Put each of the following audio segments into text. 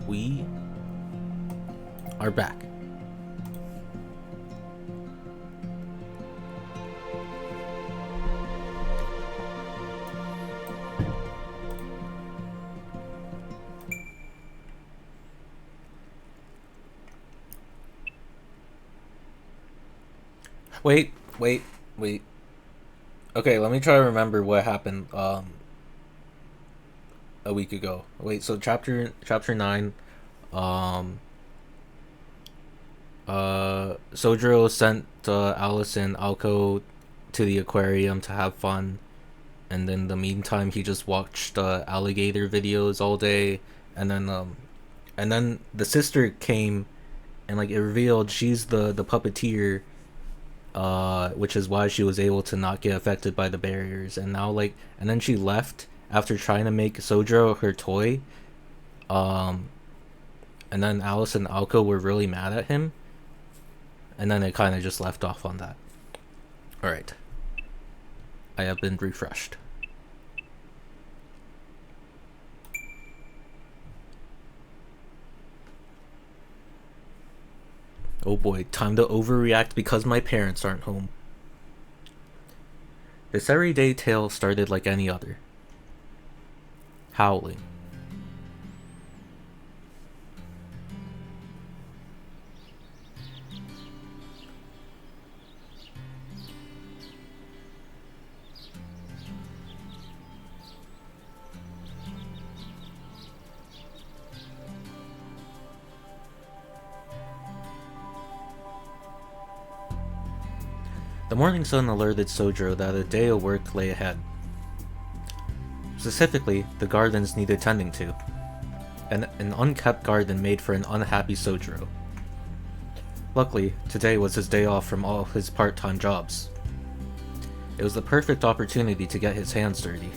we are back. Wait. Okay, let me try to remember what happened a week ago. Wait, so chapter 9, um Sojiro sent Alice and Alco to the aquarium to have fun, and in the meantime he just watched alligator videos all day, and then the sister came and like it revealed she's the puppeteer, which is why she was able to not get affected by the barriers. And now and then she left after trying to make Sojiro her toy, and then Alice and Alco were really mad at him, and then it kind of just left off on that. Alright, I have been refreshed. Oh boy, time to overreact because my parents aren't home. This everyday tale started like any other. Howling. The morning sun alerted Sojiro that a day of work lay ahead. Specifically, the gardens needed tending to. An unkept garden made for an unhappy Sojiro. Luckily, today was his day off from all his part-time jobs. It was the perfect opportunity to get his hands dirty.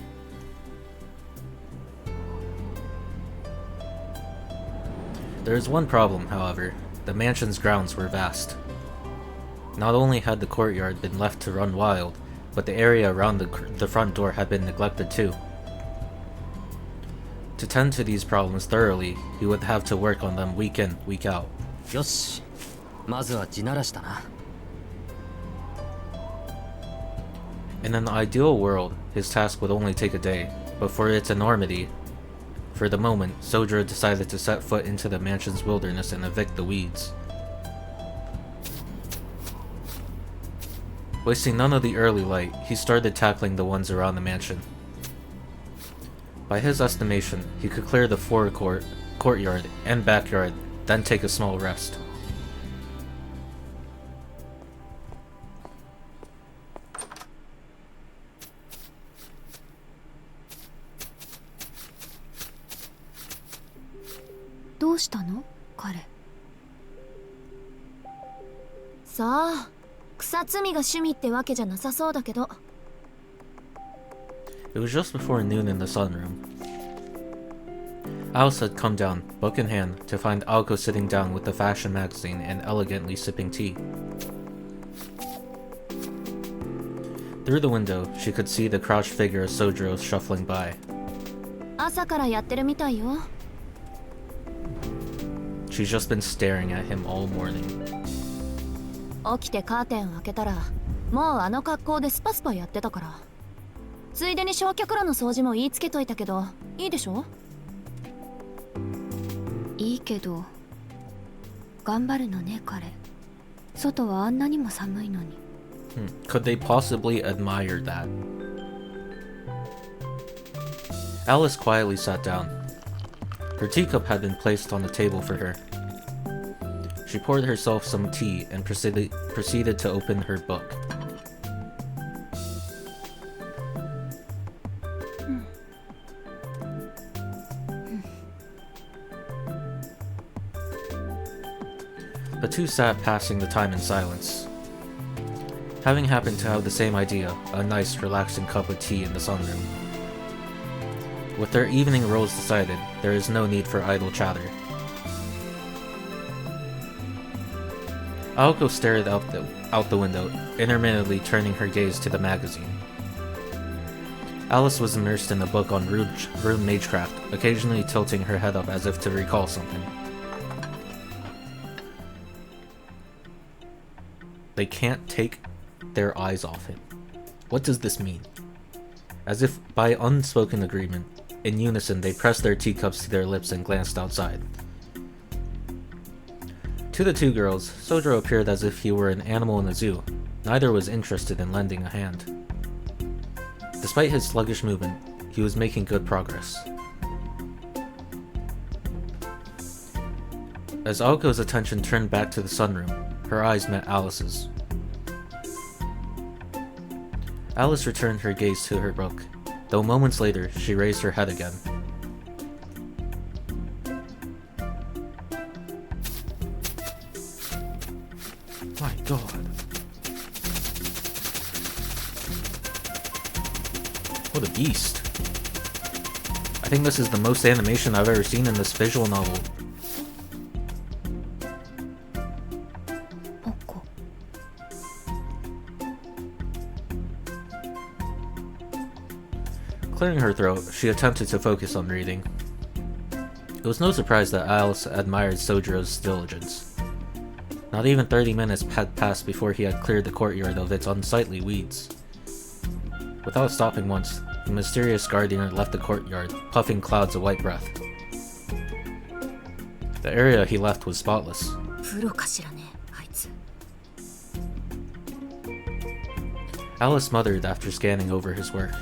There is one problem, however. The mansion's grounds were vast. Not only had the courtyard been left to run wild, but the area around the front door had been neglected too. To tend to these problems thoroughly, he would have to work on them week in, week out. Yoshi, まずは地ならしたな。 In an ideal world, his task would only take a day, but for its enormity, for the moment, Sojiro decided to set foot into the mansion's wilderness and evict the weeds. Wasting none of the early light, he started tackling the ones around the mansion. By his estimation, he could clear the forecourt, courtyard, and backyard, then take a small rest. What's wrong with him? さあ、草摘みが趣味ってわけじゃなさそうだけど。 It was just before noon in the sunroom. Alice had come down, book in hand, to find Alco sitting down with the fashion magazine and elegantly sipping tea. Through the window, she could see the crouched figure of Sojiro shuffling by. 朝からやってるみたいよ。 She's just been staring at him all morning. 起きてカーテンを開けたら、もうあの格好でスパスパやってたから。ついでに焼却炉の掃除も言いつけといたけど、いいでしょ？いいけど、頑張るのね彼。外はあんなにも寒いのに。Could they possibly admire that? Alice quietly sat down. Her teacup had been placed on the table for her. She poured herself some tea and proceeded to open her book. The two sat passing the time in silence. Having happened to have the same idea, a nice, relaxing cup of tea in the sunroom. With their evening roles decided, there is no need for idle chatter. Aoko stared out the window, intermittently turning her gaze to the magazine. Alice was immersed in a book on rune magecraft, occasionally tilting her head up as if to recall something. They can't take their eyes off him. What does this mean? As if by unspoken agreement, in unison they pressed their teacups to their lips and glanced outside. To the two girls, Sojiro appeared as if he were an animal in a zoo. Neither was interested in lending a hand. Despite his sluggish movement, he was making good progress. As Aoko's attention turned back to the sunroom, her eyes met Alice's. Alice returned her gaze to her book, though moments later she raised her head again. My god. What a beast. I think this is the most animation I've ever seen in this visual novel. Clearing her throat, she attempted to focus on reading. It was no surprise that Alice admired Sojiro's diligence. Not even 30 minutes had passed before he had cleared the courtyard of its unsightly weeds. Without stopping once, the mysterious gardener left the courtyard, puffing clouds of white breath. The area he left was spotless. Alice muttered after scanning over his work.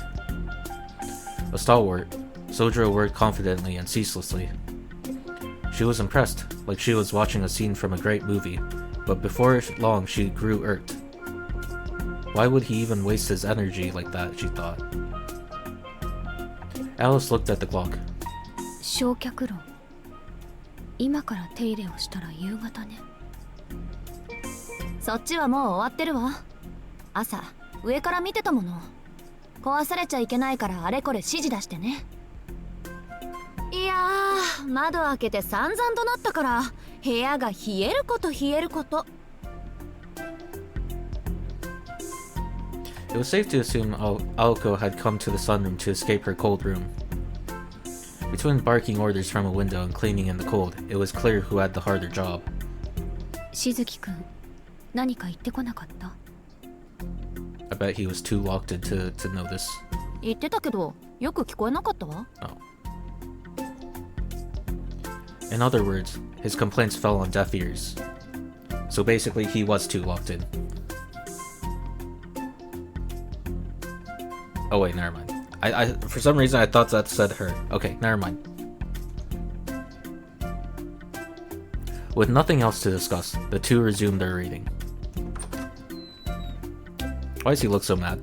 A stalwart, Sojiro worked confidently and ceaselessly. She was impressed, like she was watching a scene from a great movie, but before long she grew irked. Why would he even waste his energy like that, she thought. Alice looked at the clock. 焼却炉。今から手入れをしたら夕方ね。そっちはもう終わってるわ。朝、上から見てたもの。壊されちゃいけないからあれこれ指示出してね。いやー、窓開けて散々となったから部屋が冷えること冷えること。It was safe to assume Aoko had come to the sunroom to escape her cold room. Between barking orders from a window and cleaning in the cold, it was clear who had the harder job. しずきくん、何か言ってこなかった？ I bet he was too locked in to notice. 言ってたけど、よく聞こえなかったわ。Oh. In other words, his complaints fell on deaf ears. So basically, he was too locked in. Oh wait, never mind. I for some reason I thought that said her. Okay, never mind. With nothing else to discuss, the two resumed their reading. Why does he look so mad?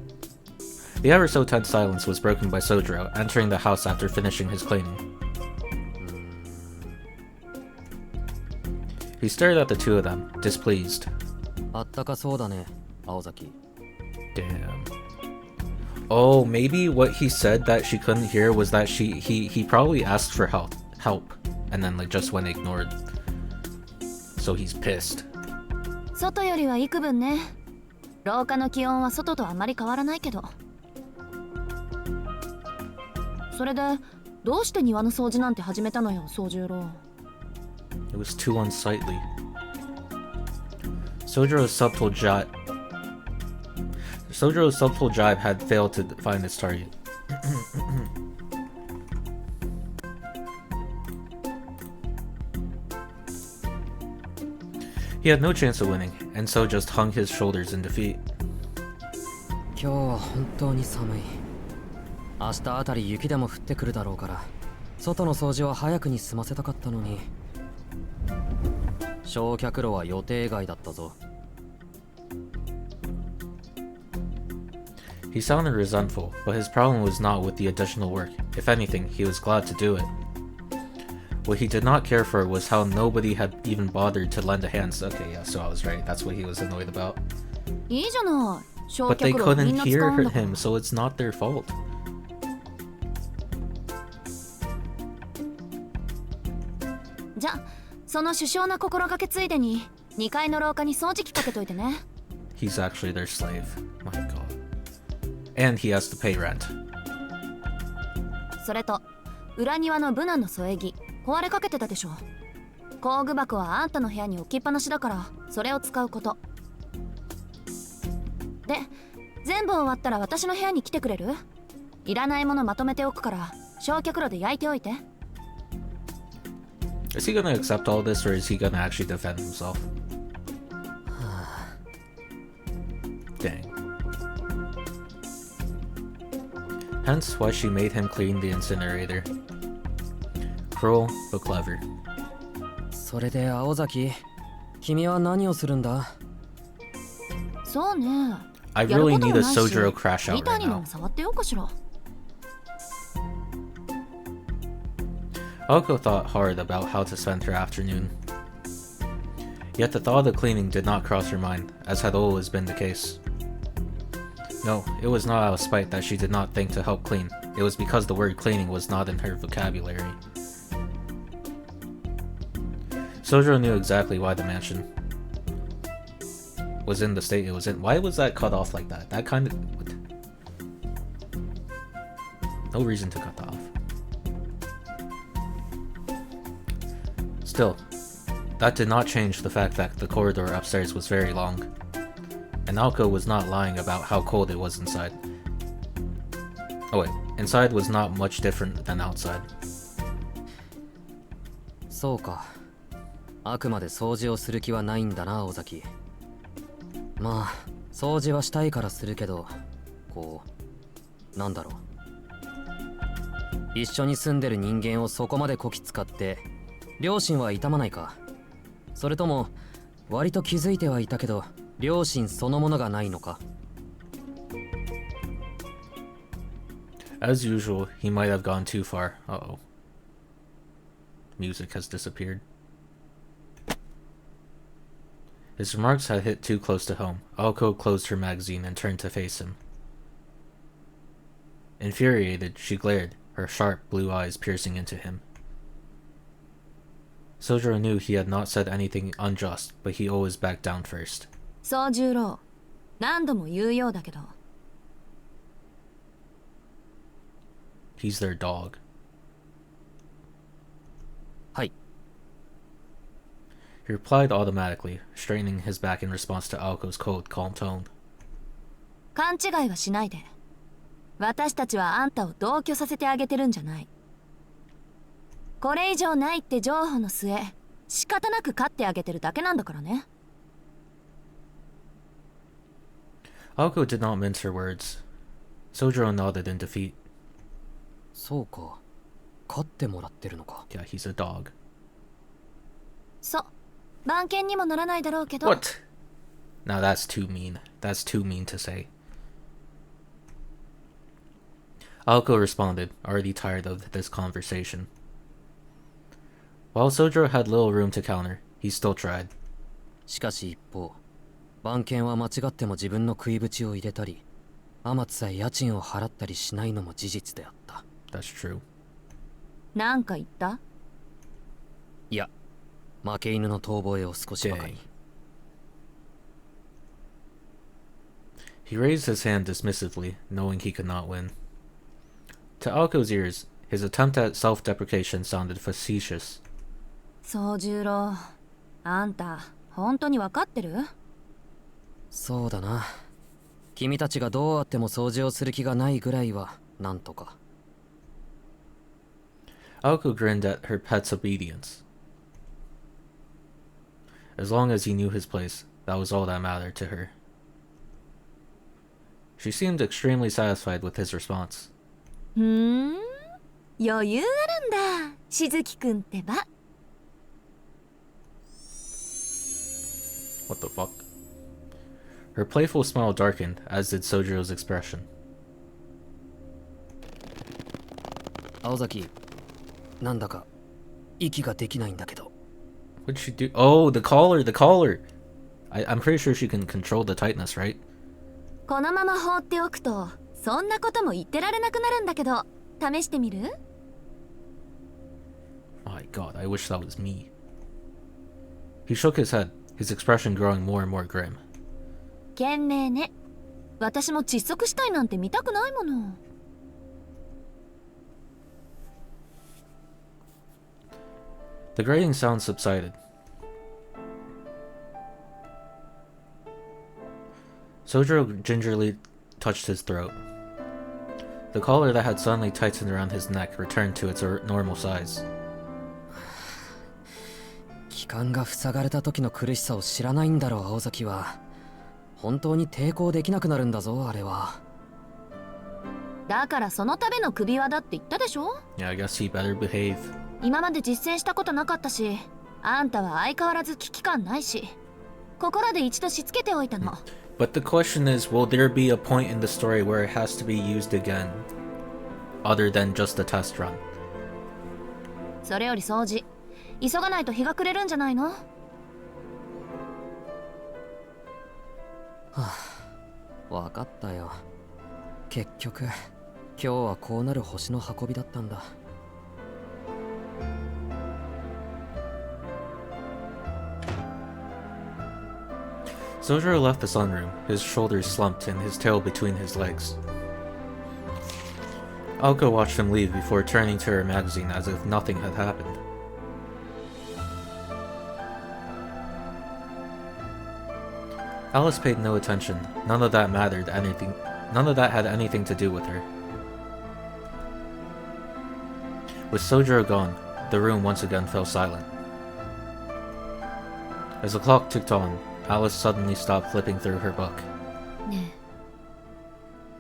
The ever so tense silence was broken by Sojiro entering the house after finishing his cleaning. He stared at the two of them, displeased. あったかそうだね、青崎。 Damn. Oh, maybe what he said that she couldn't hear was that he probably asked for help, and then like just went ignored. So he's pissed. 外よりは幾分ね。廊下の気温は外とあまり変わらないけど。それでどうして庭の掃除なんて始めたのよ、宗十郎。It was too unsightly. Sojiro's subtle jibe had failed to find its target. He had no chance of winning, and so just hung his shoulders in defeat. 今日は本当に寒い。明日あたり雪でも降ってくるだろうから、外の掃除は早くに済ませたかったのに。焼却炉は予定外だったぞ。He sounded resentful, but his problem was not with the additional work. If anything, he was glad to do it. What he did not care for was how nobody had even bothered to lend a hand. Okay, yeah, so I was right. That's what he was annoyed about. But they couldn't hear him, so it's not their fault. じゃ、その首相な心がけついでに2階の廊下に掃除機かけといてね。He's actually their slave. My god. And he has to pay rent. それと裏庭のブナの添え木壊れかけてたでしょ。工具箱はあんたの部屋に置きっぱなしだからそれを使うこと。で全部終わったら私の部屋に来てくれる？いらないものまとめておくから焼却炉で焼いておいて。 Is he gonna accept all this or is he gonna actually defend himself? Dang. Hence why she made him clean the incinerator. Cruel, but clever. それで青崎、君は何をするんだ？そうね。 I really need a Sojiro crash out ギター right にも now. 触ってようかしら。 Aoko thought hard about how to spend her afternoon. Yet the thought of cleaning did not cross her mind, as had always been the case. No, it was not out of spite that she did not think to help clean. It was because the word cleaning was not in her vocabulary. Sojiro knew exactly why the mansion was in the state it was in. Why was that cut off like that? That kind of... No reason to cut that off. Still, that did not change the fact that the corridor upstairs was very long. And Naoko was not lying about how cold it was inside. Oh wait, inside was not much different than outside. そうか。あくまで掃除をする気はないんだな、尾崎。まあ、掃除はしたいからするけど、こう、なんだろう。一緒に住んでる人間をそこまでこき使って、両親は痛まないか？それとも、割と気づいてはいたけど、両親そのものがないのか？ As usual, he might have gone too far. Uh-oh. Music has disappeared. His remarks had hit too close to home. Aoko closed her magazine and turned to face him. Infuriated, she glared, her sharp blue eyes piercing into him. Sojiro knew he had not said anything unjust, but he always backed down first. 宗十郎、何度も言うようだけど。He's their dog. はい。 He replied automatically, straightening his back in response to Aoko's cold, calm tone. 勘違いはしないで。私たちはあんたを同居させてあげてるんじゃない。これ以上ないって譲歩の末、仕方なく飼ってあげてるだけなんだからね。Aoko did not mince her words. Sojiro nodded in defeat. そうか。飼ってもらってるのか。Yeah, he's a dog. そう。番犬にもならないだろうけど。What? Now that's too mean. That's too mean to say. Aoko responded, already tired of this conversation. While Sojiro had little room to counter, he still tried. しかし一方、番犬は間違っても自分の食いぶちを入れたり、天津さえ家賃を払ったりしないのも事実であった。That's true. なんか言った？いや、負け犬の遠吠えを少しばかり。He raised his hand dismissively, knowing he could not win. To Aoko's ears, his attempt at self-deprecation sounded facetious. 宗十郎、あんた、本当に分かってる？そうだな。君たちがどうあっても掃除をする気がないぐらいは、なんとか。Aoko grinned at her pet's obedience. As long as he knew his place, that was all that mattered to her. She seemed extremely satisfied with his response. 余裕あるんだ、しずきくんってば。What the fuck? Her playful smile darkened, as did Sojiro's expression. 青崎、なんだか息ができないんだけど。What'd she do? Oh, the collar, the collar! I'm pretty sure she can control the tightness, right? このまま放っておくと、そんなことも言ってられなくなるんだけど、試してみる？ My god, I wish that was me. He shook his head, his expression growing more and more grim. 賢明ね。私も窒息したいなんて見たくないもの。The grating sound subsided. Sojiro gingerly touched his throat. The collar that had suddenly tightened around his neck returned to its normal size. 気管が塞がれた時の苦しさを知らないんだろう、青崎は。本当に抵抗できなくなるんだぞ、あれは。だからそのための首輪だって言ったでしょ。 Yeah, I guess he better behave. 今まで実践したことなかったし、あんたは相変わらず危機感ないし、ここらで一度しつけておいたの。But the question is, will there be a point in the story where it has to be used again, other than just a test run? それより掃除、急がないと日が暮れるんじゃないの？はあ、分かったよ。結局今日はこうなる星の運びだったんだ。Sojiro left the sunroom, his shoulders slumped and his tail between his legs. Aoko watched him leave before turning to her magazine as if nothing had happened. Alice paid no attention. None of that had anything to do with her. With Sojiro gone, the room once again fell silent. As the clock ticked on, Alice suddenly stopped flipping through her book. ねえ、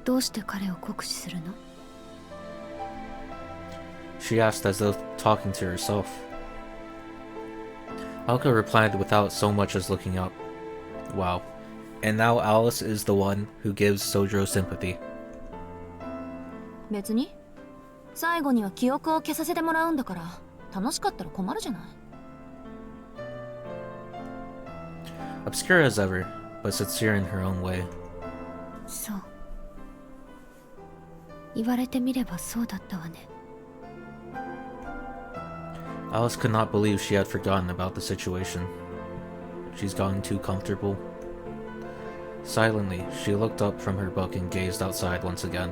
どうして彼を酷使するの？ She asked as though talking to herself. Aoko replied without so much as looking up. Wow. And now Alice is the one who gives Sojiro sympathy. 別に最後には記憶を消させてもらうんだから、楽しかったら困るじゃない。Obscure as ever, but sincere in her own way. そう。言われてみればそうだったわね。Alice could not believe she had forgotten about the situation. She's gotten too comfortable. Silently, she looked up from her book and gazed outside once again.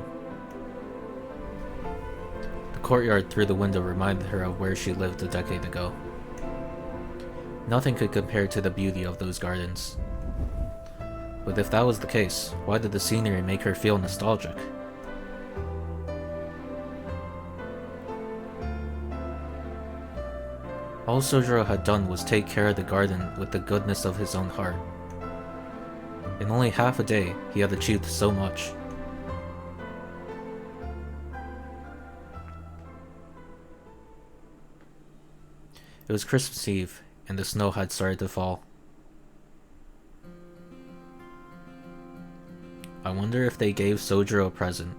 The courtyard through the window reminded her of where she lived a decade ago. Nothing could compare to the beauty of those gardens. But if that was the case, why did the scenery make her feel nostalgic? All Sojiro had done was take care of the garden with the goodness of his own heart. In only half a day, he had achieved so much. It was Christmas Eve, and the snow had started to fall. I wonder if they gave Sojiro a present.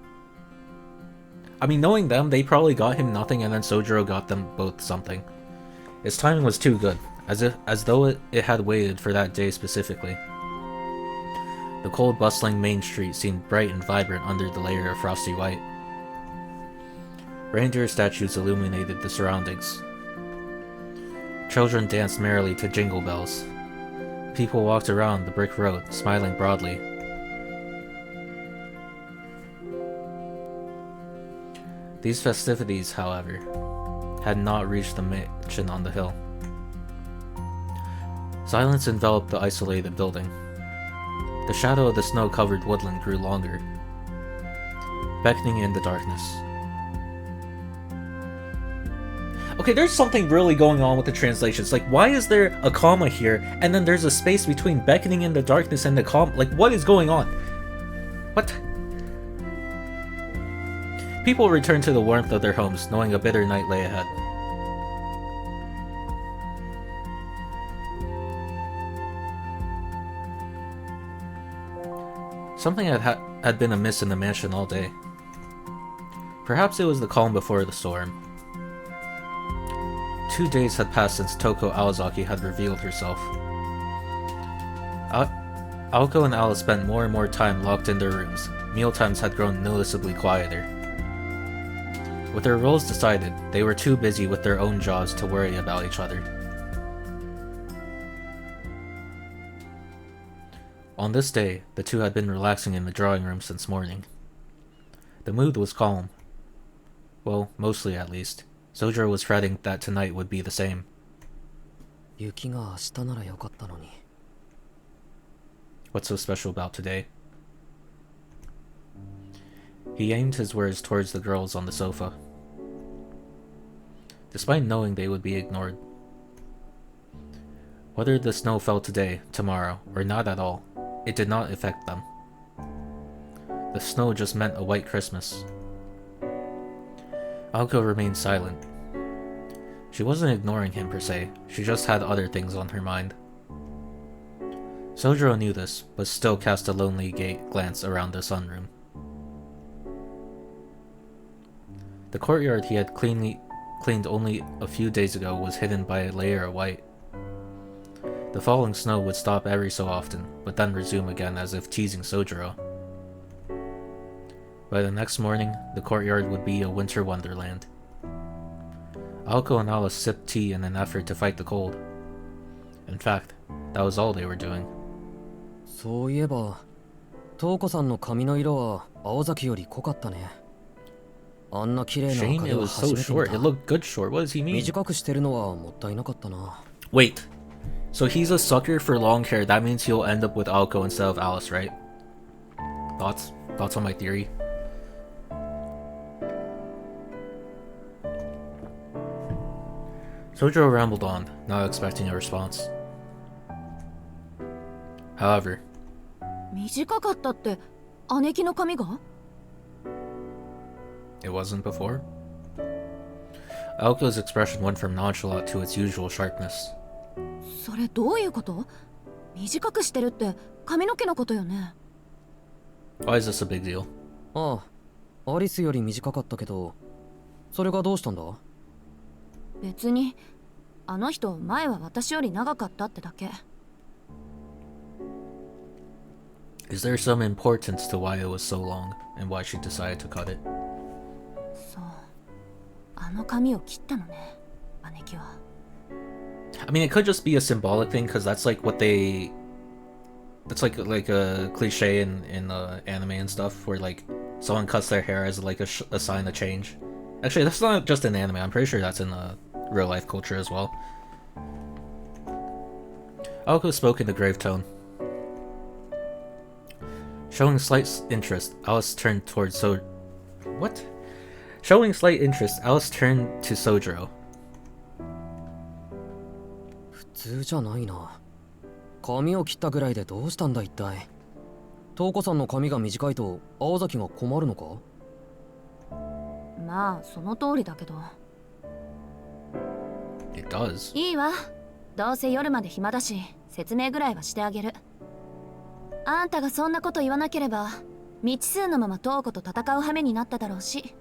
I mean, knowing them, they probably got him nothing and then Sojiro got them both something. Its timing was too good, as though it had waited for that day specifically. The cold, bustling main street seemed bright and vibrant under the layer of frosty white. Reindeer statues illuminated the surroundings. Children danced merrily to jingle bells. People walked around the brick road, smiling broadly. These festivities, however, had not reached the mansion on the hill. Silence enveloped the isolated building. The shadow of the snow-covered woodland grew longer, beckoning in the darkness. Okay, there's something really going on with the translations. Like, why is there a comma here, and then there's a space between beckoning in the darkness and the comma? Like, what is going on? What? People returned to the warmth of their homes, knowing a bitter night lay ahead. Something had been amiss in the mansion all day. Perhaps it was the calm before the storm. 2 days had passed since Toko Awazaki had revealed herself. Aoko and Alice spent more and more time locked in their rooms. Mealtimes had grown noticeably quieter. With their roles decided, they were too busy with their own jobs to worry about each other. On this day, the two had been relaxing in the drawing room since morning. The mood was calm. Well, mostly at least. Sojiro was fretting that tonight would be the same. 雪が明日ならよかったのに。 What's so special about today? He aimed his words towards the girls on the sofa. Despite knowing they would be ignored. Whether the snow fell today, tomorrow, or not at all, it did not affect them. The snow just meant a white Christmas. Aoko remained silent. She wasn't ignoring him per se, she just had other things on her mind. Sojiro knew this, but still cast a lonely glance around the sunroom. The courtyard he had cleaned only a few days ago was hidden by a layer of white. The falling snow would stop every so often, but then resume again as if teasing Sojiro. By the next morning, the courtyard would be a winter wonderland. Aoko and Alice sipped tea in an effort to fight the cold. In fact, that was all they were doing. そういえば、瞳子さんの髪の色は青崎より濃かったね。あんな綺麗な Shane, 赤 it では was 初 so めて見 short. た。 It looked good short. What does he mean? 短くしてるのはもったいなかったな。 Wait. So he's a sucker for long hair. That means he'll end up with Aoko instead of Alice, right? Thoughts? Thoughts on my theory? Sojiro rambled on, not expecting a response. However, 短かったって姉貴の髪が？ it wasn't before. Aoko's expression went from nonchalant to its usual sharpness. それどういうこと？短くしてるって髪の毛のことよね。 Why is this a big deal? ああ、アリスより短かったけど、それがどうしたんだ？別にあの人前は私より長かったってだけ。 Is there some importance to why it was so long, and why she decided to cut it? そう、あの髪を切ったのね、姉貴は。 I mean, it could just be a symbolic thing, because that's like what they... That's like a cliche in anime and stuff, where like someone cuts their hair as like a sign of change. Actually, that's not just in anime, I'm pretty sure that's in real life culture as well. Aoko spoke in a grave tone. Showing slight interest, Alice turned towards What? Showing slight interest, Alice turned to Sojiro. 普通じゃないな。髪を切ったぐらいでどうしたんだ一体。瞳子さんの髪が短いと青崎が困るのか？まあその通りだけど。 It does. いいわ。どうせ夜まで暇だし、説明ぐらいはしてあげる。あんたがそんなこと言わなければ、未知数のまま瞳子と戦う羽目になっただろうし。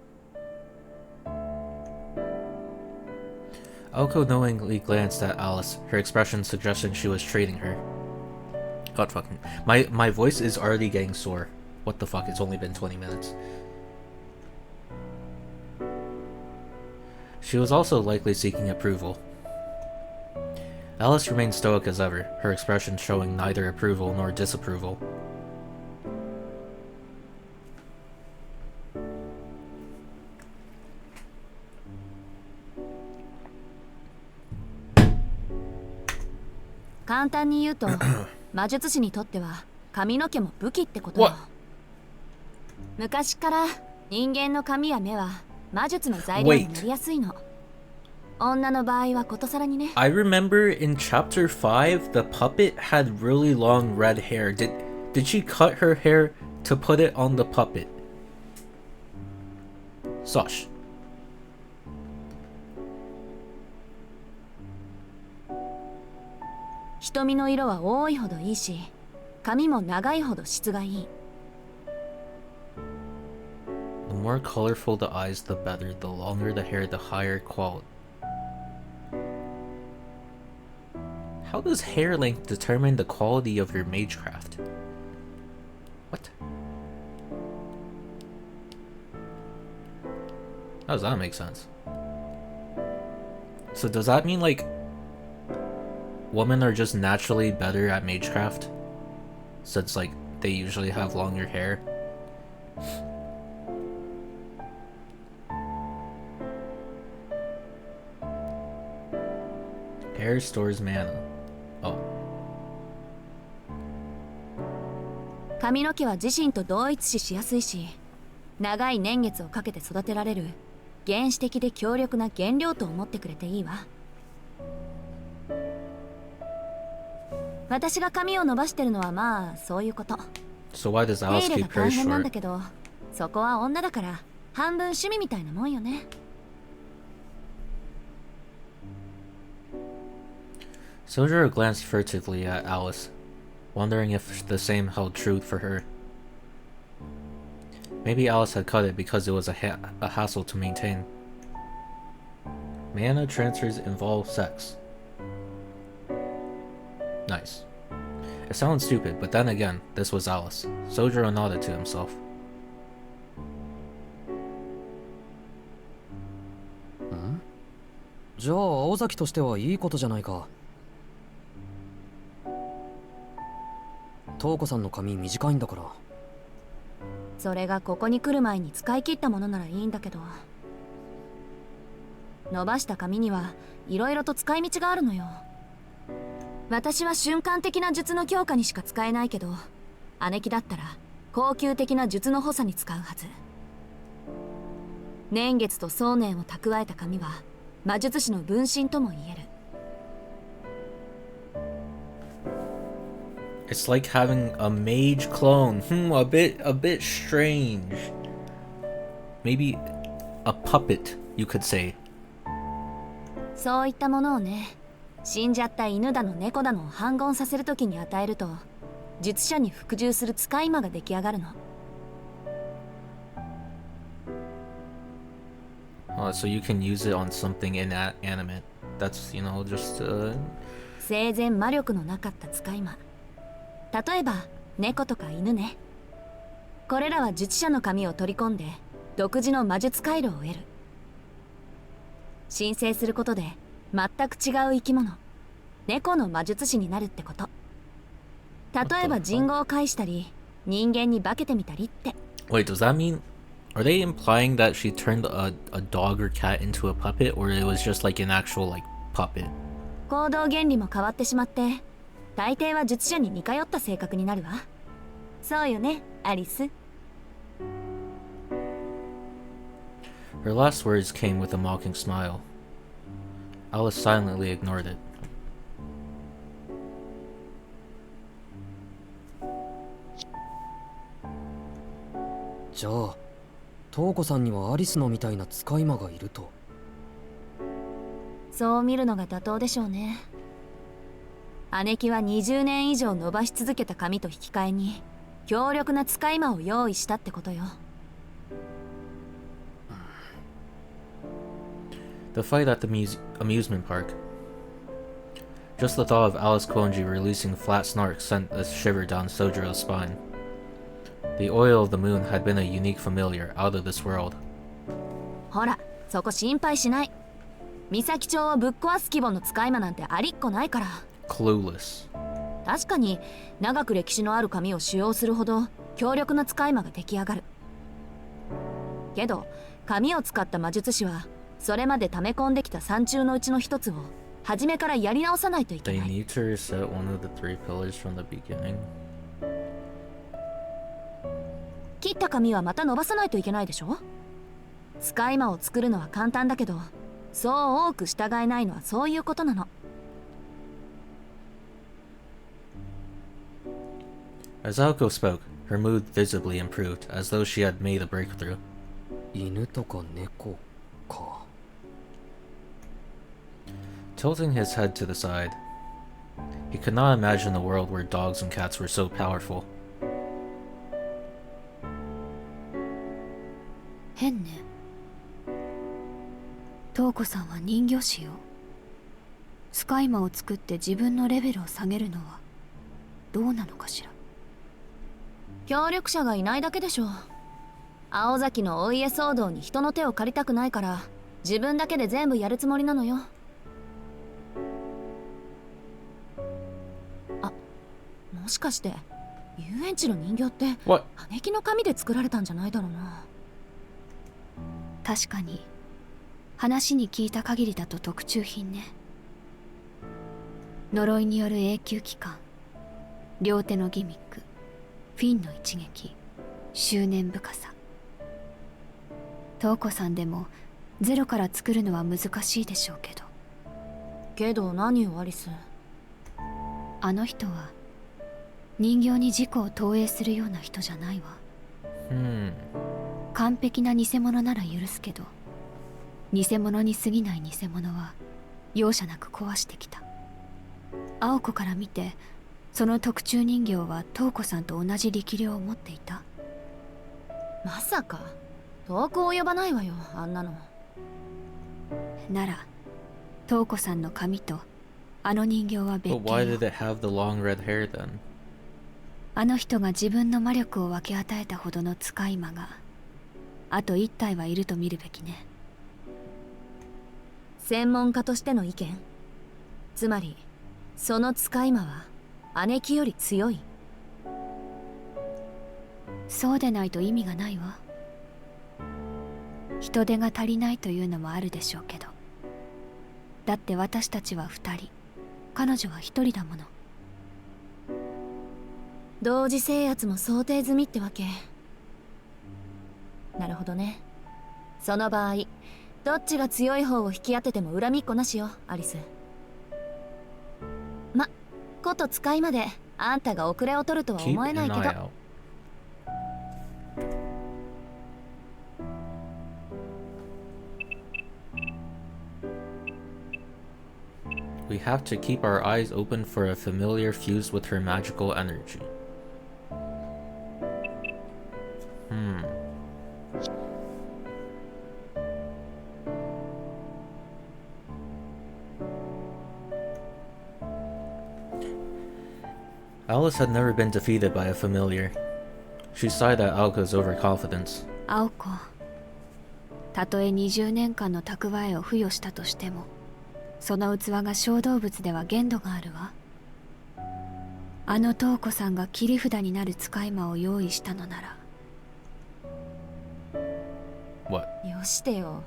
Aoko knowingly glanced at Alice, her expression suggesting she was treating her. God fucking... My voice is already getting sore. What the fuck, it's only been 20 minutes. She was also likely seeking approval. Alice remained stoic as ever, her expression showing neither approval nor disapproval. What? 魔術師にとっては髪の毛も武器ってことよ。昔から人間の髪や目は魔術の材料になりやすいの。女の場合はことさらにね。I remember in chapter 5, the puppet had really long red hair. Did she cut her hair to put it on the puppet? Sosh. 瞳の色は多いほどいいし、髪も長いほど質がいい。The more colorful the eyes, the better. The longer the hair, the higher quality. How does hair length determine the quality of your magecraft? What? How does that make sense? So does that mean like women are just naturally better at magecraft? Since like they usually have longer hair? air stores mana. Oh. 髪の毛は自身と同一視しやすいし、長い年月をかけて育てられる原始的で強力な原料と思ってくれていいわ。私が髪を伸ばしてるのはまあそういうこと。 So why does 手 Alice 入れ keep が hers 大変なんだ short? けど、そこは女だから半分趣味みたいなもんよね。Sojiro glanced furtively at Alice, wondering if the same held true for her. Maybe Alice had cut it because it was a hassle to maintain. Mana transfers involve sex. Nice. It sounds stupid, but then again, this was Alice. Sojiro nodded to himself. じゃあ青崎としてはいいことじゃないか。瞳子さんの髪短いんだから。それがここに来る前に使い切ったものならいいんだけど、伸ばした髪にはいろいろと使い道があるのよ。私は瞬間的な術の強化にしか使えないけど、姉貴だったら高級的な術の補佐に使うはず。年月と想念を蓄えた髪は魔術師の分身とも言える。 It's like having a mage clone. A bit strange. Maybe a puppet, you could say. そういったものをね、死んじゃった犬だの猫だのを反言させるときに与えると、術者に服従する使い魔が出来上がるの。So you can use it on something inanimate. That's, just, 生前魔力のなかった使い魔。例えば猫とか犬ね。これらは術者の髪を取り込んで独自の魔術回路を得る。申請することで全く違う生き物、猫の魔術師になるってこと。例えば人語を介したり人間に化けてみたりって。 Wait, does that mean... Are they implying that she turned a dog or cat into a puppet, or it was just like an actual, puppet? 行動原理も変わってしまって、大抵は術者に似通った性格になるわ。そうよね、アリス。 Her last words came with a mocking smile. Alice silently ignored it. じゃあ瞳子さんにはアリスのみたいな使い魔がいると。そう見るのが妥当でしょうね。姉貴は20年以上伸ばし続けた髪と引き換えに強力な使い魔を用意したってことよ。 The fight at the amusement park. Just the thought of Alice Konji releasing flat snarks sent a shiver down Sojiro's spine. The oil of the moon had been a unique familiar out of this world. ほら、そこ心配しない。三崎町をぶっ壊す規模の使い魔なんてありっこないから。 Clueless. 確かに長く歴史のある紙を使用するほど強力な使い魔が出来上がる。けど紙を使った魔術師はそれまで溜め込んできた山中のうちの一つを初めからやり直さないといけ They ない。 need to reset one of the 3 pillars from the beginning. 切った紙はまた伸ばさないといけないでしょ。使い魔を作るのは簡単だけど、そう多く従えないのはそういうことなの。 As Aoko spoke, her mood visibly improved, as though she had made a breakthrough. 犬とか猫か。 Tilting his head to the side, he could not imagine a world where dogs and cats were so powerful. 変ね。瞳子さんは人魚師よ。使い魔を作って自分のレベルを下げるのはどうなのかしら。協力者がいないだけでしょ。青崎のお家騒動に人の手を借りたくないから自分だけで全部やるつもりなのよ。あ、もしかして遊園地の人形って What? 姉貴の紙で作られたんじゃないだろうな。確かに話に聞いた限りだと特注品ね。呪いによる永久期間、両手のギミック、フィンの一撃、執念深さ。瞳子さんでもゼロから作るのは難しいでしょうけど。けど何よアリス。あの人は人形に自己を投影するような人じゃないわ。完璧な偽物なら許すけど、偽物に過ぎない偽物は容赦なく壊してきた。青子から見て、その特注人形は瞳子さんと同じ力量を持っていた。まさか遠く及ばないわよ、あんなの。なら瞳子さんの髪とあの人形は別 But why 件 did よ。 it have the long red hair then? あの人が自分の魔力を分け与えたほどの使い魔があと一体はいると見るべきね。専門家としての意見。つまりその使い魔は姉貴より強い。そうでないと意味がないわ。人手が足りないというのもあるでしょうけど、だって私たちは2人、彼女は1人だもの。同時制圧も想定済みってわけ。なるほどね。その場合どっちが強い方を引き当てても恨みっこなしよ、アリス。ま、こと使いまであんたが遅れを取るとは Keep 思え an ないけ eye ど。 out. We have to keep our eyes open for a familiar fused with her magical energy. Alice had never been defeated by a familiar. She sighed at Alka's overconfidence. 青子、たとえ20年間の蓄えを付与したとしても、その器が小動物では限度があるわ。あの瞳子さんが切り札になる使い魔を用意したのなら。 What? よしてよ。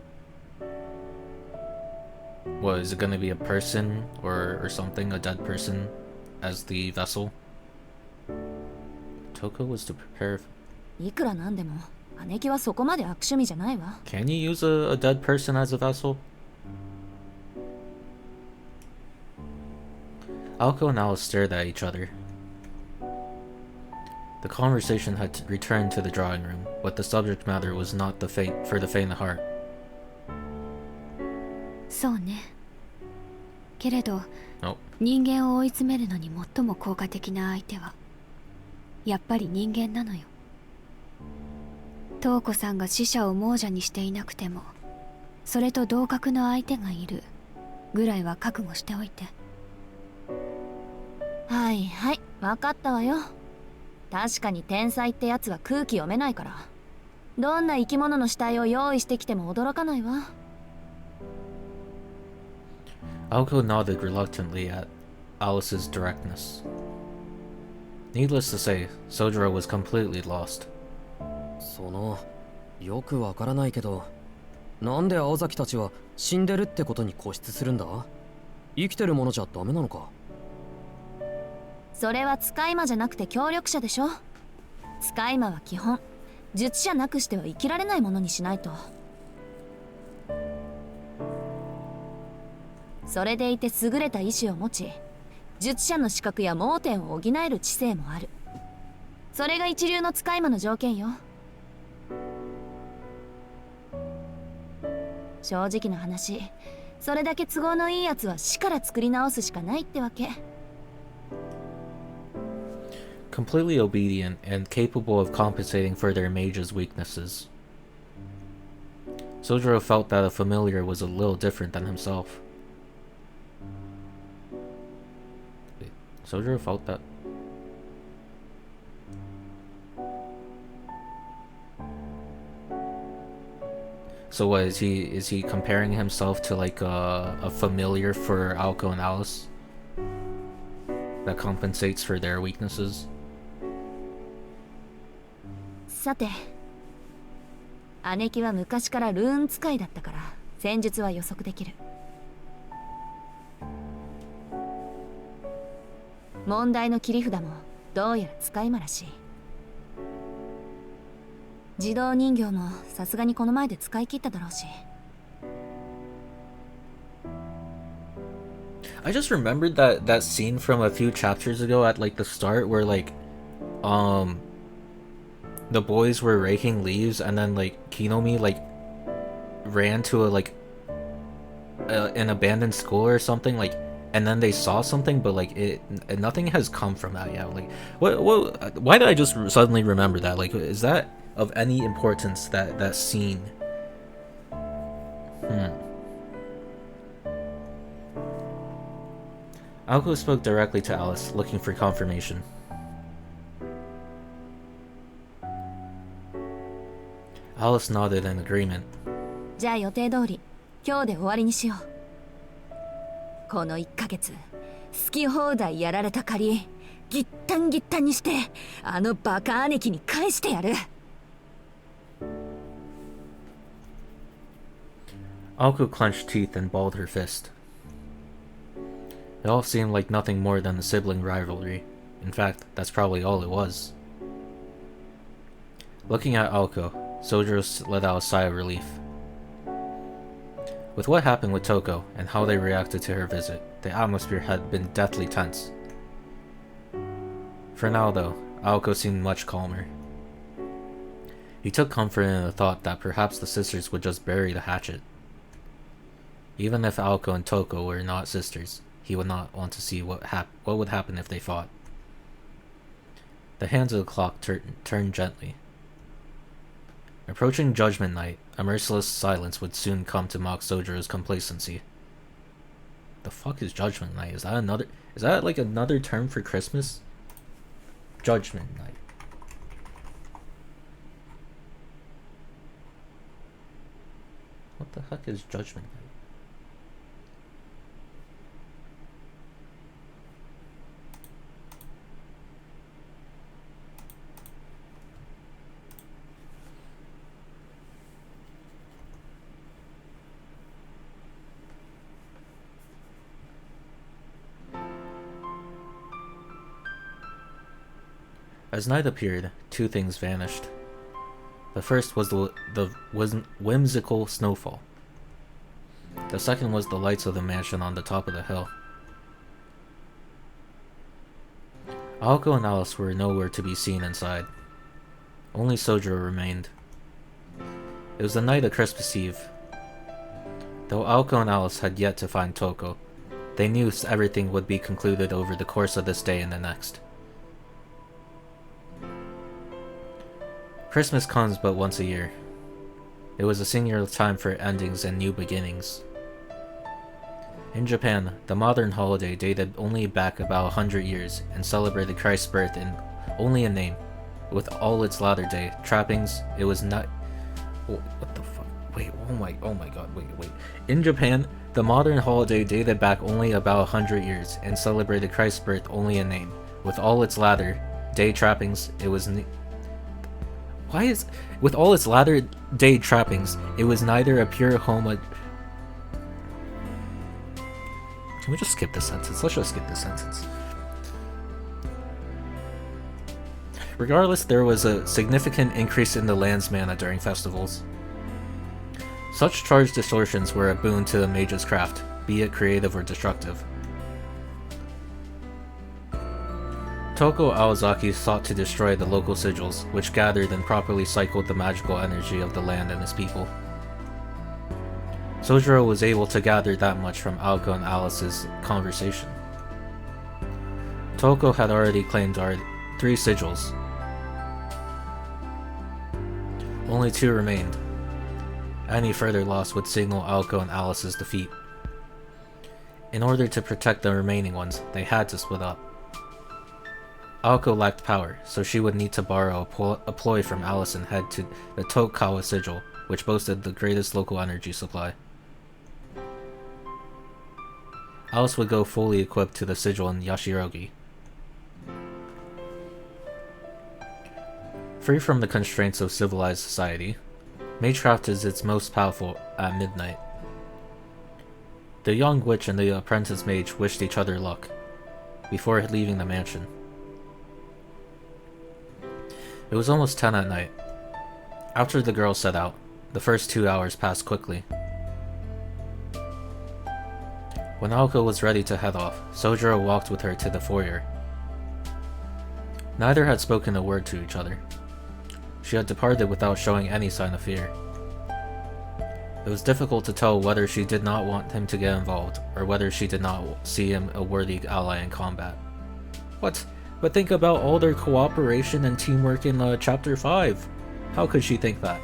What, is it gonna be a person or something, a dead person, as the vessel? Toko was to prepare. いくらなんでも姉貴はそこまで悪趣味じゃないわ。 Can you use a dead person as a vessel? Alko and Alice stared at each other. The conversation had returned to the drawing room, but the subject matter was not for the faint of heart. そうね。けれど、 Oh. 人間を追い詰めるのに最も効果的な相手はやっぱり人間なのよ。瞳子さんが死者を亡者にしていなくても、それと同格の相手がいるぐらいは覚悟しておいて。はいはい、分かったわよ。確かに天才ってやつは空気読めないから、どんな生き物の死体を用意してきても驚かないわ。 Alko nodded reluctantly at Alice's directness. Needless to say, Sojiro was completely lost. そのよくわからないけど、なんで青崎たちは死んでるってことに固執するんだ？生きてるものじゃダメなのか？それは使い魔じゃなくて協力者でしょ。使い魔は基本術者なくしては生きられないものにしないと。それでいて優れた意志を持ち、術者の資格や盲点を補える知性もある。それが一流の使い魔の条件よ。正直な話、それだけ都合のいいやつは死から作り直すしかないってわけ。 Completely obedient and capable of compensating for their mage's weaknesses. Sojiro felt that a familiar was a little different than himself. Wait, Sojiro felt that. So what is he comparing himself to like a familiar for Alko and Alice that compensates for their weaknesses? さて、姉貴は昔からルーン使いだったから戦術は予測できる。問題の切り札もどうやら使い魔らしい。自動人形もさすがにこの前で使い切っただろうし。I just remembered that scene from a few chapters ago at like the start where like the boys were raking leaves and then like Kinomi like ran to an abandoned school or something, like, and then they saw something, but like nothing has come from that yet. Like what why did I just suddenly remember that? Like, is that of any importance, that scene? Alko spoke directly to Alice, looking for confirmation. Alice nodded in agreement. じゃあ予定通り今日で終わりにしよう。この1ヶ月好き放題やられた借りギッタンギッタンにしてあのバカ兄貴に返してやる。Alko clenched teeth and balled her fist. It all seemed like nothing more than a sibling rivalry. In fact, that's probably all it was. Looking at Alko, Sojiro let out a sigh of relief. With what happened with Toko and how they reacted to her visit, the atmosphere had been deathly tense. For now, though, Alko seemed much calmer. He took comfort in the thought that perhaps the sisters would just bury the hatchet. Even if Alko and Toko were not sisters, he would not want to see what would happen if they fought. The hands of the clock turned gently. Approaching Judgment Night, a merciless silence would soon come to mock Sojiro's complacency. The fuck is Judgment Night? Is that like another term for Christmas? Judgment Night. What the heck is Judgment Night? As night appeared, two things vanished. The first was the whimsical snowfall. The second was the lights of the mansion on the top of the hill. Alko and Alice were nowhere to be seen inside. Only Sojiro remained. It was the night of Christmas Eve. Though Alko and Alice had yet to find Toko, they knew everything would be concluded over the course of this day and the next. Christmas comes but once a year. It was a singular time for endings and new beginnings. In Japan, the modern holiday dated only back about 100 years and celebrated Christ's birth in only a name. With all its Latter Day trappings, it was not... What the fuck? Wait, oh my god, wait. In Japan, the modern holiday dated back only about 100 years and celebrated Christ's birth only in name. With all its Latter Day trappings, it was... With all its Latter Day trappings, it was neither a pure home... Can we just skip this sentence? Let's just skip this sentence. Regardless, there was a significant increase in the land's mana during festivals. Such charge distortions were a boon to the mage's craft, be it creative or destructive. Toko Awazaki sought to destroy the local sigils, which gathered and properly cycled the magical energy of the land and its people. Sojiro was able to gather that much from Alko and Alice's conversation. Toko had already claimed 3 sigils. Only 2 remained. Any further loss would signal Alko and Alice's defeat. In order to protect the remaining ones, they had to split up. Alko lacked power, so she would need to borrow a ploy from Alice and head to the Tokawa sigil, which boasted the greatest local energy supply. Alice would go fully equipped to the sigil in Yashirogi. Free from the constraints of civilized society, magecraft is its most powerful at midnight. The young witch and the apprentice mage wished each other luck. before leaving the mansion. It was almost 10 at night. After the girls set out, the first 2 hours passed quickly. When Aoko was ready to head off, Sojiro walked with her to the foyer. Neither had spoken a word to each other. She had departed without showing any sign of fear. It was difficult to tell whether she did not want him to get involved, or whether she did not see him a worthy ally in combat. What? But think about all their cooperation and teamwork in Chapter 5. How could she think that?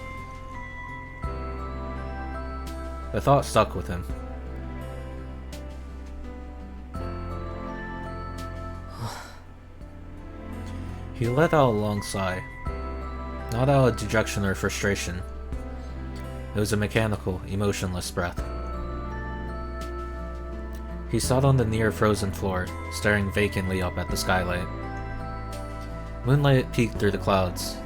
The thought stuck with him. He let out a long sigh. Not out of dejection or frustration. It was a mechanical, emotionless breath. He sat on the near-frozen floor, staring vacantly up at the skylight. Moonlight peeked through the clouds.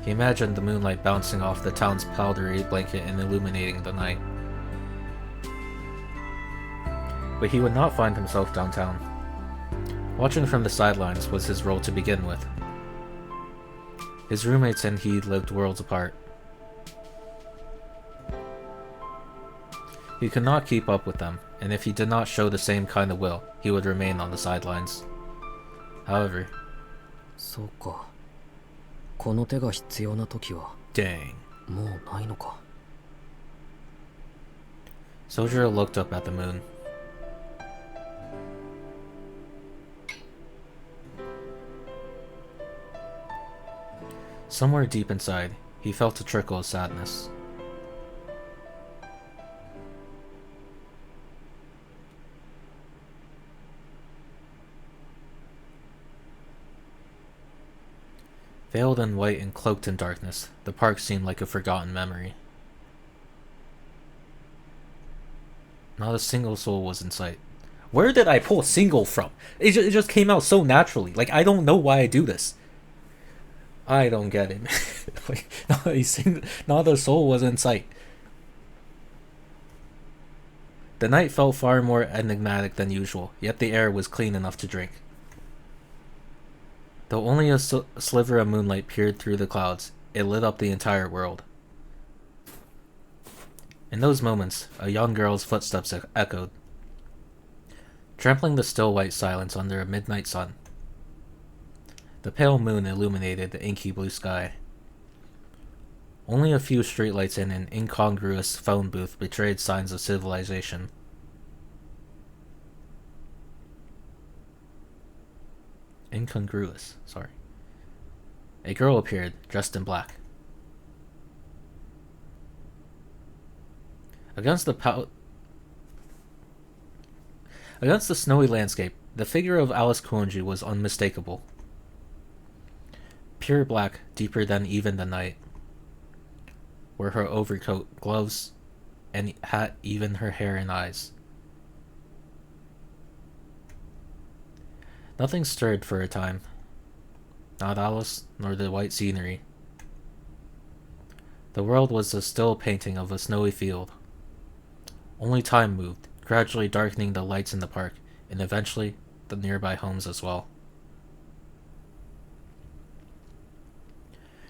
He imagined the moonlight bouncing off the town's powdery blanket and illuminating the night. But he would not find himself downtown. Watching from the sidelines was his role to begin with. His roommates and he lived worlds apart. He could not keep up with them, and if he did not show the same kind of will, he would remain on the sidelines. However, そうか。この手が必要な時は dang. もうないのか。Sojiro looked up at the moon. Somewhere deep inside, he felt a trickle of sadness. Veiled in white and cloaked in darkness, the park seemed like a forgotten memory. Not a single soul was in sight. Where did I pull single from? It just came out so naturally. Like, I don't know why I do this. I don't get it. Like, not a soul was in sight. The night felt far more enigmatic than usual, yet the air was clean enough to drink. Though only a sliver of moonlight peered through the clouds, it lit up the entire world. In those moments, a young girl's footsteps echoed, trampling the still white silence under a midnight sun. The pale moon illuminated the inky blue sky. Only a few streetlights in an incongruous phone booth betrayed signs of civilization. Incongruous, sorry. A girl appeared, dressed in black. Against the snowy landscape, the figure of Alice Kuonji was unmistakable. Pure black, deeper than even the night, were her overcoat, gloves, and hat, even her hair and eyes. Nothing stirred for a time. Not Alice, nor the white scenery. The world was a still painting of a snowy field. Only time moved, gradually darkening the lights in the park, and eventually the nearby homes as well.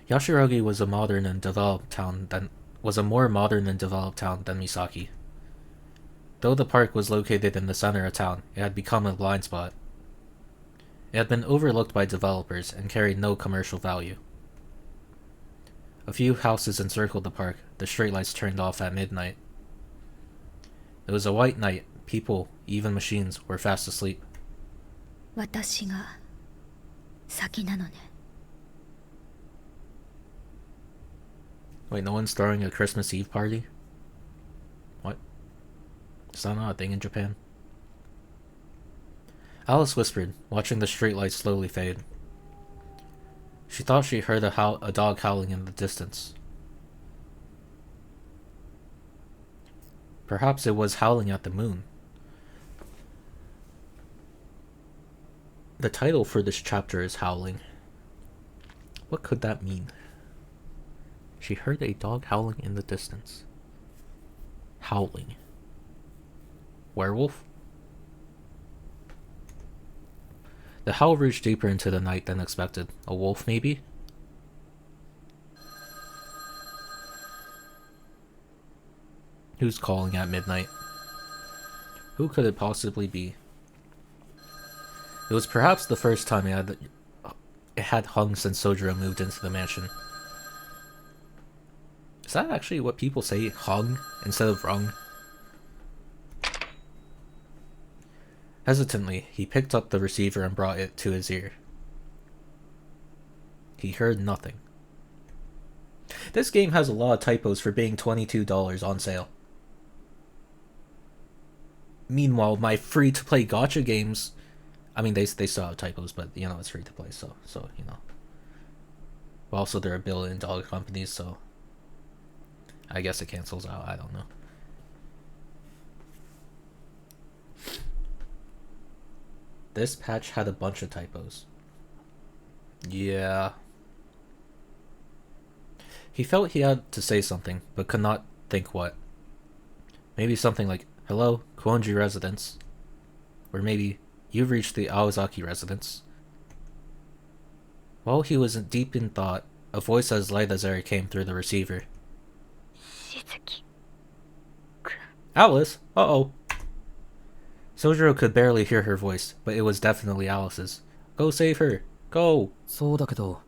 Yashirogi was a more modern and developed town than Misaki. Though the park was located in the center of town, it had become a blind spot. It had been overlooked by developers and carried no commercial value. A few houses encircled the park, the streetlights turned off at midnight. It was a white night. People, even machines, were fast asleep. 私が先なのね。Wait, no one's throwing a Christmas Eve party? What? Is that not a thing in Japan? Alice whispered, watching the streetlights slowly fade. She thought she heard a dog howling in the distance. Perhaps it was howling at the moon. The title for this chapter is Howling. What could that mean? She heard a dog howling in the distance. Howling. Werewolf? The howl reached deeper into the night than expected. A wolf, maybe? Who's calling at midnight? Who could it possibly be? It was perhaps the first time it had hung since Sojiro moved into the mansion. Is that actually what people say, hung, instead of rung? Hesitantly, he picked up the receiver and brought it to his ear. He heard nothing. This game has a lot of typos for being $22 on sale. Meanwhile, my free-to-play gacha games, I mean, they still have typos, but, you know, it's free-to-play, so, you know. But also, they're $1 billion companies, so I guess it cancels out, I don't know. This patch had a bunch of typos. Yeah. He felt he had to say something, but could not think what. Maybe something like, "Hello, Kuonji residence." Or maybe, "You've reached the Aozaki residence." While he was deep in thought, a voice as light as air came through the receiver. Alice? Uh-oh. Sojiro could barely hear her voice, but it was definitely Alice's. Go save her! Go! そうだけど、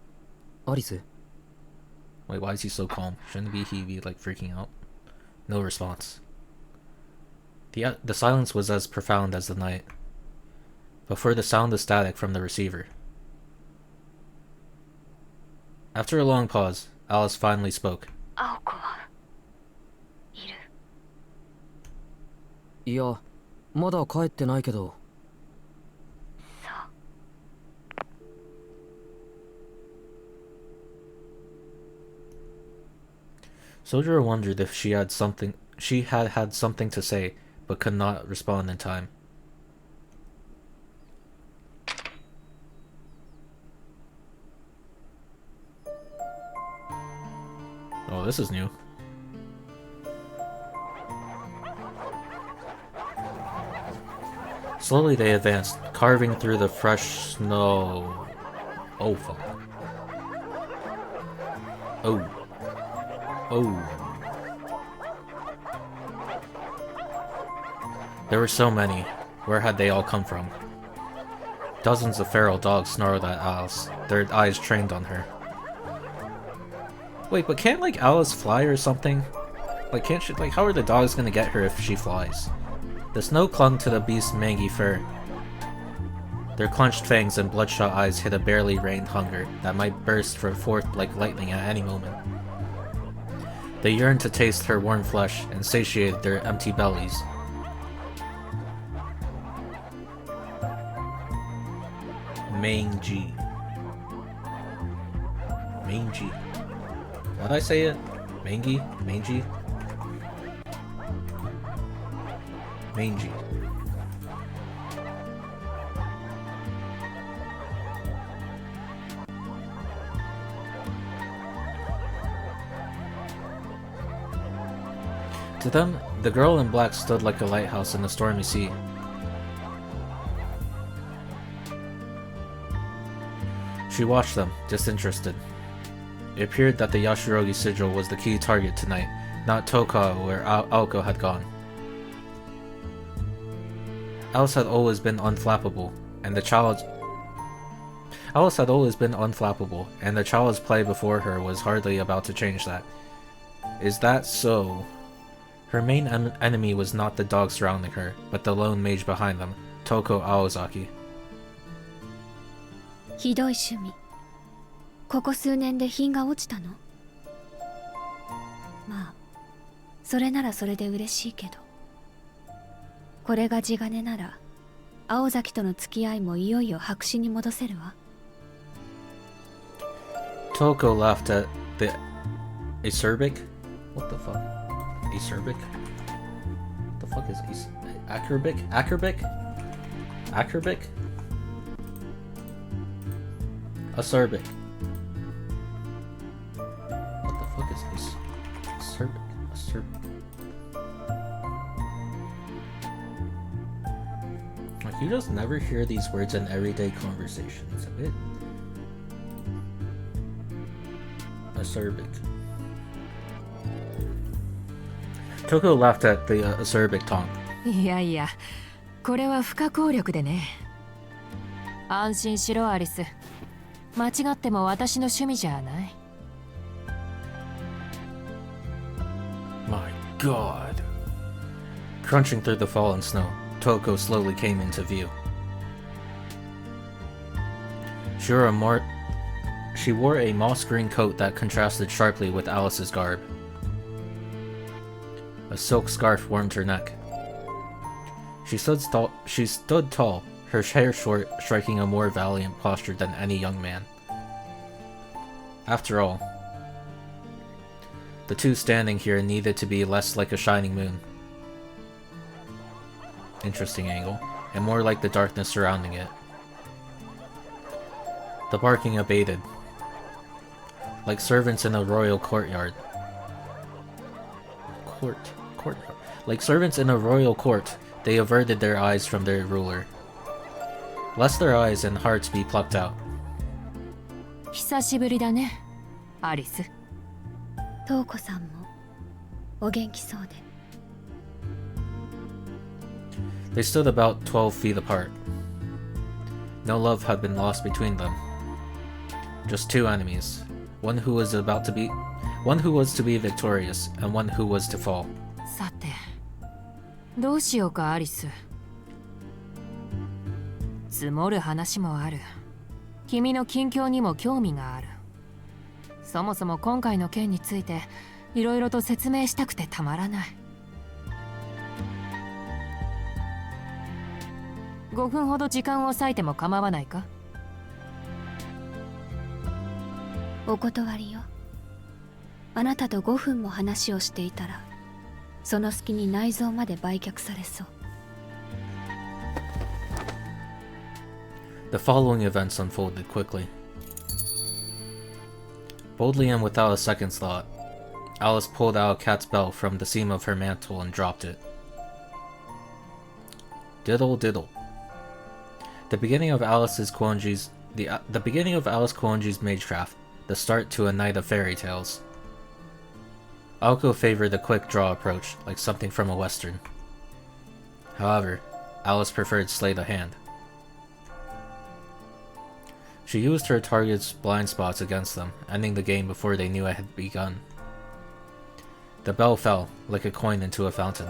アリス。 Wait, why is he so calm? Shouldn't he be like freaking out? No response. The silence was as profound as the night, but for the sound of static from the receiver. After a long pause, Alice finally spoke. 青子はいる。いや、まだ帰ってないけど。Sojiro wondered if she had had something to say, but could not respond in time. Oh, this is new. Slowly they advanced, carving through the fresh snow. Oh, fuck. Oh. Oh. There were so many. Where had they all come from? Dozens of feral dogs snarled at Alice, their eyes trained on her. Wait, but can't, like, Alice fly or something? Like, can't she, like, how are the dogs gonna get her if she flies? The snow clung to the beast's mangy fur. Their clenched fangs and bloodshot eyes hid a barely reigned hunger that might burst forth like lightning at any moment. They yearned to taste her warm flesh and satiate their empty bellies. Mangy. Mangy. How'd I say it? Mangy? Mangy? Mangy. To them, the girl in black stood like a lighthouse in a stormy sea. She watched them, disinterested. It appeared that the Yashirogi sigil was the key target tonight, not Toka where Aoko had gone. Alice had always been unflappable, and the child's play before her was hardly about to change that. Is that so? Her main enemy was not the dog surrounding her, but the lone mage behind them, Toko Aozaki. ひどい趣味。ここ数年で品が落ちたの？まあ、それならそれで嬉しいけど。これが地金なら、青崎との付き合いもいよいよ白紙に戻せるわ。Toko laughed at the acerbic? What the fuck? Acerbic? What the fuck is acerbic? Acerbic? Acerbic? Acerbic. What the fuck is this? Acerbic. Acerbic. You just never hear these words in everyday conversation. It's a bit acerbic. Toko laughed at the acerbic taunt. いやいや、これは不可抗力でね。安心しろアリス。間違っても私の趣味じゃない。My God. Crunching through the fallen snow, Toko slowly came into view. She wore a moss green coat that contrasted sharply with Alice's garb. A silk scarf warmed her neck. She stood tall, her hair short, striking a more valiant posture than any young man. After all, the two standing here needed to be less like a shining moon. Interesting angle, and more like the darkness surrounding it. The barking abated, like servants in a royal courtyard. Like servants in a royal court, they averted their eyes from their ruler, lest their eyes and hearts be plucked out. 久しぶりだね、アリス。瞳子さんもお元気そうで。They stood about 12 feet apart. No love had been lost between them. Just two enemies, one who was to be victorious, and one who was to fall. さて、どうしようかアリス。積もる話もある。君の近況にも興味がある。そもそも今回の件についていろいろと説明したくてたまらない。5分ほど時間を割いても構わないか？お断りよ。あなたと5分も話をしていたら、その隙に内臓まで売却されそう。The following events unfolded quickly. Boldly and without a second's thought, Alice pulled out a cat's bell from the seam of her mantle and dropped it. Diddle diddle. The beginning of Alice Kuonji's magecraft, the start to a night of fairy tales. Aoko favored the quick draw approach, like something from a western. However, Alice preferred sleight of hand. She used her target's blind spots against them, ending the game before they knew it had begun. The bell fell, like a coin into a fountain.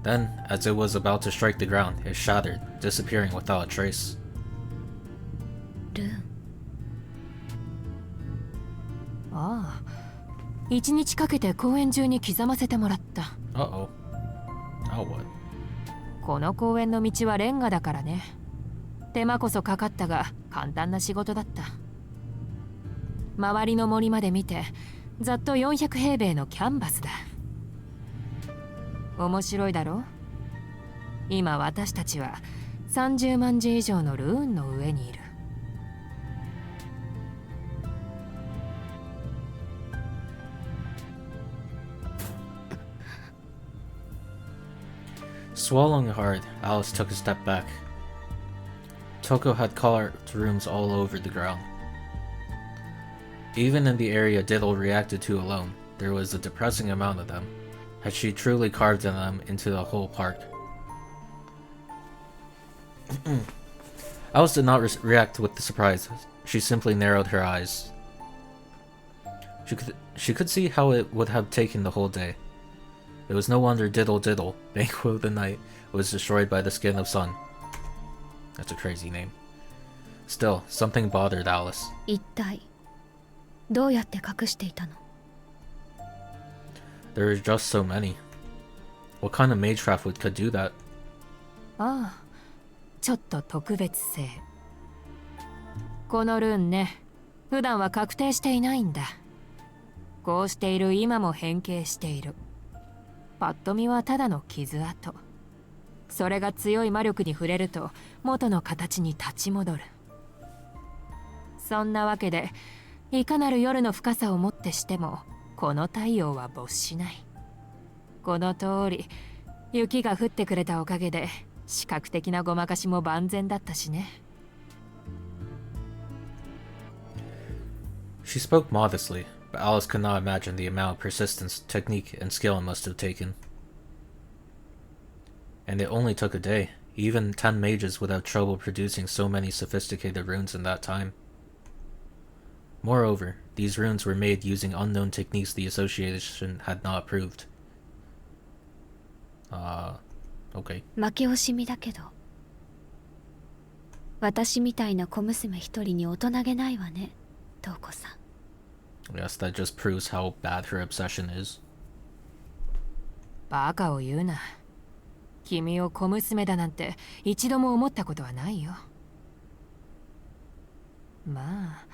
Then, as it was about to strike the ground, it shattered, disappearing without a trace. ルーン。ああ、1日かけて公園中に刻ませてもらった。Uh-oh. Now what? この公園の道はレンガだからね。手間こそかかったが簡単な仕事だった。周りの森まで見て、ざっと400平米のキャンバスだ。面白いだろ？今私たちは30万字以上のルーンの上にいる。Swallowing hard, Alice took a step back. Toko had carved rooms all over the ground. Even in the area Diddle reacted to alone, there was a depressing amount of them. Had she truly carved them into the whole park? Alice did not react with surprise. She simply narrowed her eyes. She could see how it would have taken the whole day. It was no wonder Diddle Diddle, Banquo of the Night, was destroyed by the skin of sun. That's a crazy name. Still, something bothered Alice. 一体どうやって隠していたの？ There were just so many. What kind of magecraft could do that? ああ、ちょっと特別性。このルーンね、普段は確定していないんだ。こうしている今も変形している。パッと見はただの傷跡。それが強い魔力に触れると元の形に立ち戻る。そんなわけで、いかなる夜の深さをもってしてもこの太陽は没しない。この通り、雪が降ってくれたおかげで視覚的なごまかしも万全だったしね。She spoke modestly, but Alice could not imagine the amount of persistence, technique, and skill it must have taken. And it only took a day. Even 10 mages would have trouble producing so many sophisticated runes in that time. Moreover, these runes were made using unknown techniques the Association had not approved. Okay. 負け惜しみだけど、私みたいな小娘一人に大人げないわね、瞳子さん。Yes, that just proves how bad her obsession is. バカを言うな。君を小娘だなんて一度も思ったことはないよ。まあ、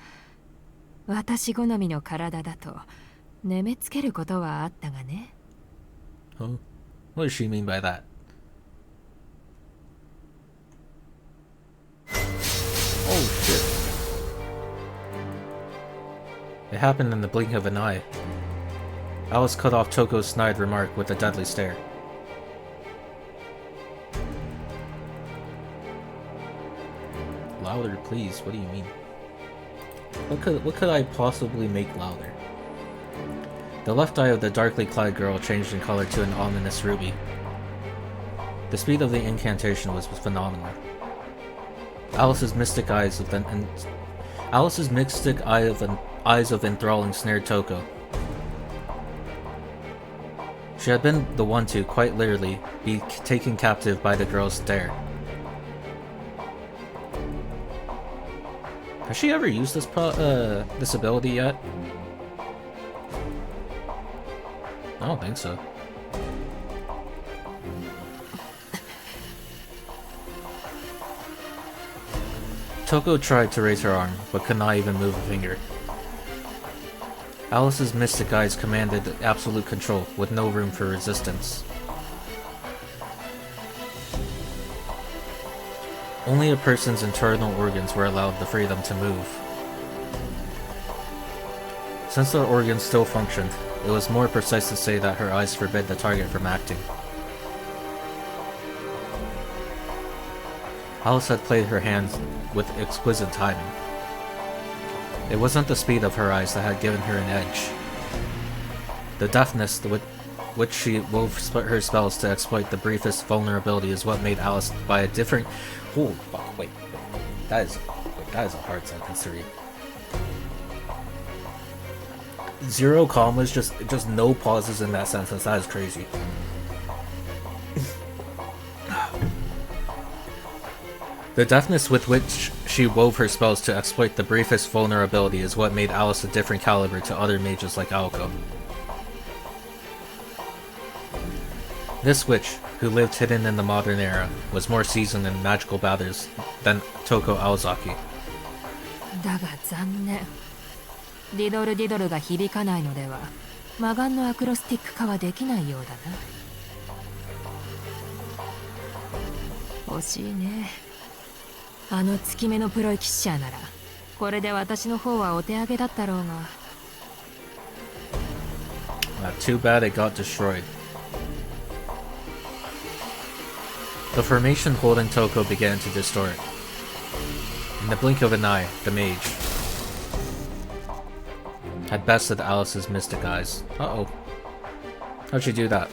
私好みの体だと眠めつけることはあったがね。Huh? What does she mean by that? Oh shit. It happened in the blink of an eye. Alice cut off Toko's snide remark with a deadly stare. Louder, please. What do you mean? What could I possibly make louder? The left eye of the darkly clad girl changed in color to an ominous ruby. The speed of the incantation was phenomenal. Alice's mystic eyes of enthralling snared Toko. She had been the one to, quite literally, be taken captive by the girl's stare. Has she ever used this ability yet? I don't think so. Toko tried to raise her arm, but could not even move a finger. Alice's mystic eyes commanded absolute control, with no room for resistance. Only a person's internal organs were allowed the freedom to move. Since the organs still functioned, it was more precise to say that her eyes forbid the target from acting. Alice had played her hand with exquisite timing. It wasn't the speed of her eyes that had given her an edge. The deftness with which she wove her spells to exploit the briefest vulnerability is what made Alice by a different... Oh, fuck, wait. That is a hard sentence to read. 0 commas, just no pauses in that sentence. That is crazy. The deftness with which she wove her spells to exploit the briefest vulnerability is what made Alice a different caliber to other mages like Aoko. This witch, who lived hidden in the modern era, was more seasoned in magical battles than Toko Aozaki. だが残念。ディドルが響かないのでは、魔眼のアクロスティック化はできないようだな。惜しいね。あの月目のプロエキシャーなら、これで私の方はお手上げだったろうが。Too bad it got destroyed. The formation holding Toko began to distort. In the blink of an eye, the mage had bested Alice's mystic eyes. Uh-oh. How'd she do that?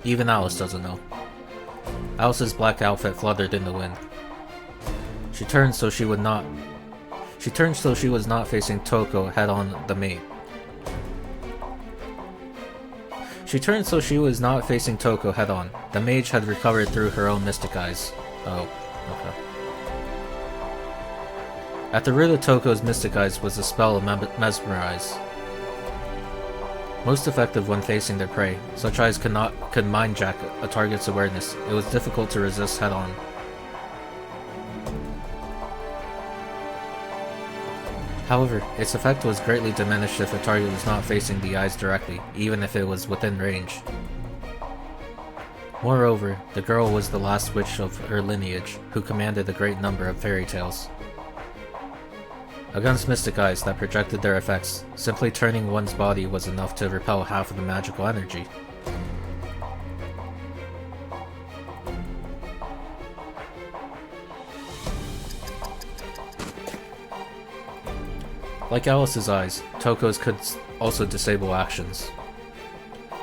Even Alice doesn't know. Alice's black outfit fluttered in the wind. She turned so she was not facing Toko head-on the mage. She turned so she was not facing Toko head-on. The mage had recovered through her own mystic eyes. Oh, okay. At the root of Toko's mystic eyes was the spell of Mesmerize. Most effective when facing their prey, such eyes could mind-jack a target's awareness. It was difficult to resist head-on. However, its effect was greatly diminished if a target was not facing the eyes directly, even if it was within range. Moreover, the girl was the last witch of her lineage, who commanded a great number of fairy tales. Against mystic eyes that projected their effects, simply turning one's body was enough to repel half of the magical energy. Like Alice's eyes, Toko's could also disable actions.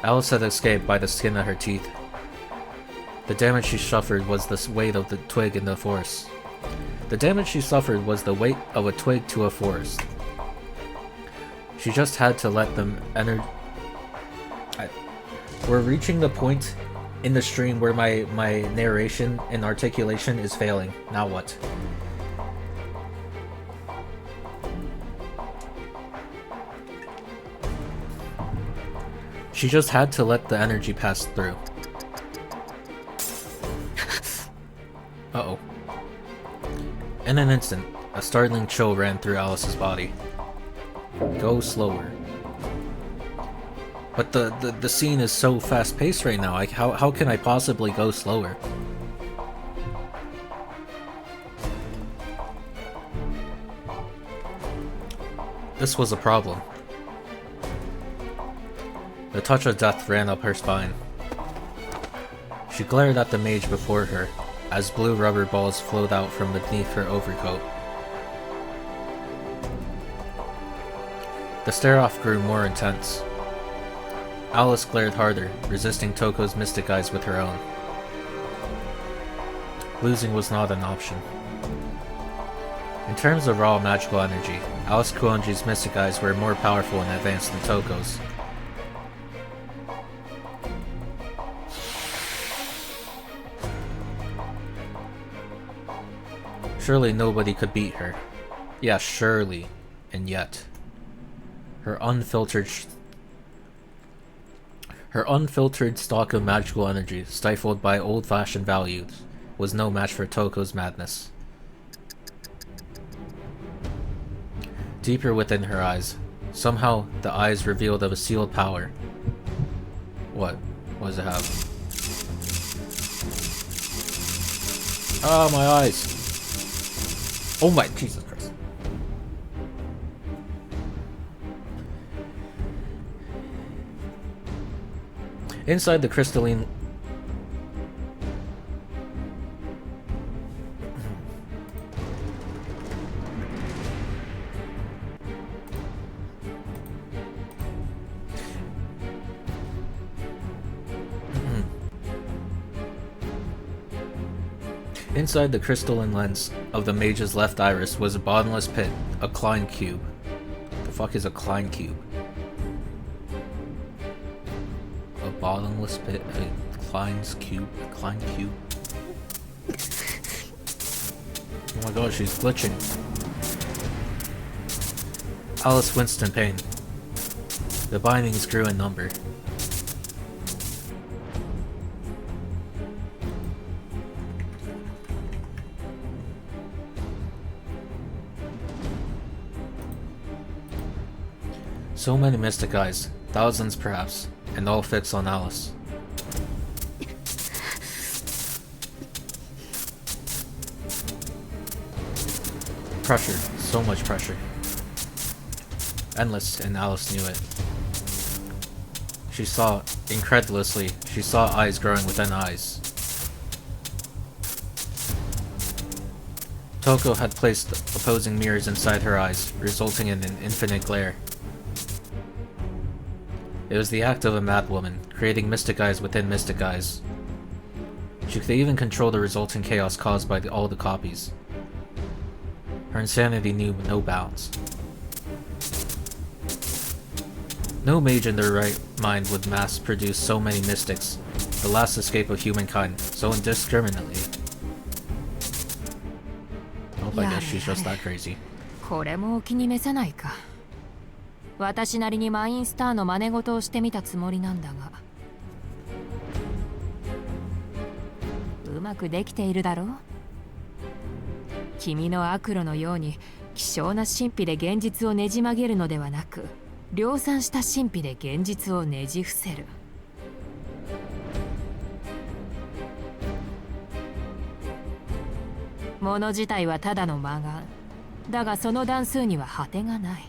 Alice had escaped by the skin of her teeth. The damage she suffered was the weight of the twig in the forest. The damage she suffered was the weight of a twig to a forest. She just had to let them enter. We're reaching the point in the stream where my narration and articulation is failing. Now what? She just had to let the energy pass through. Uh-oh. In an instant, a startling chill ran through Alice's body. Go slower. But the scene is so fast-paced right now, how can I possibly go slower? This was a problem. The touch of death ran up her spine. She glared at the mage before her, as blue rubber balls flowed out from beneath her overcoat. The stare-off grew more intense. Alice glared harder, resisting Toko's mystic eyes with her own. Losing was not an option. In terms of raw magical energy, Alice Kuonji's mystic eyes were more powerful and advanced than Toko's. Surely nobody could beat her. Yeah, surely. And yet. Her unfiltered stock of magical energy, stifled by old-fashioned values, was no match for Toko's madness. Deeper within her eyes, somehow the eyes revealed of a sealed power. What? What does it have? Ah, my eyes! Oh my Jesus Christ. Inside the crystalline Inside the crystalline lens of the mage's left iris was a bottomless pit, a Klein cube. The fuck is a Klein cube? A bottomless pit, a Klein's cube, a Klein cube. Oh my god, she's glitching. Alice winced in pain. The bindings grew in number. So many mystic eyes, thousands perhaps, and all fixed on Alice. Pressure, so much pressure. Endless, and Alice knew it. She saw, incredulously, she saw eyes growing within eyes. Toko had placed opposing mirrors inside her eyes, resulting in an infinite glare. It was the act of a mad woman, creating mystic eyes within mystic eyes. She could even control the resulting chaos caused by all the copies. Her insanity knew no bounds. No mage in their right mind would mass-produce so many mystics, the last escape of humankind, so indiscriminately. Oh, I guess she's just that crazy. これもお気に召さないか。私なりにマインスターの真似事をしてみたつもりなんだが、うまくできているだろう。君の悪路のように希少な神秘で現実をねじ曲げるのではなく、量産した神秘で現実をねじ伏せる。物自体はただの魔眼。だがその段数には果てがない。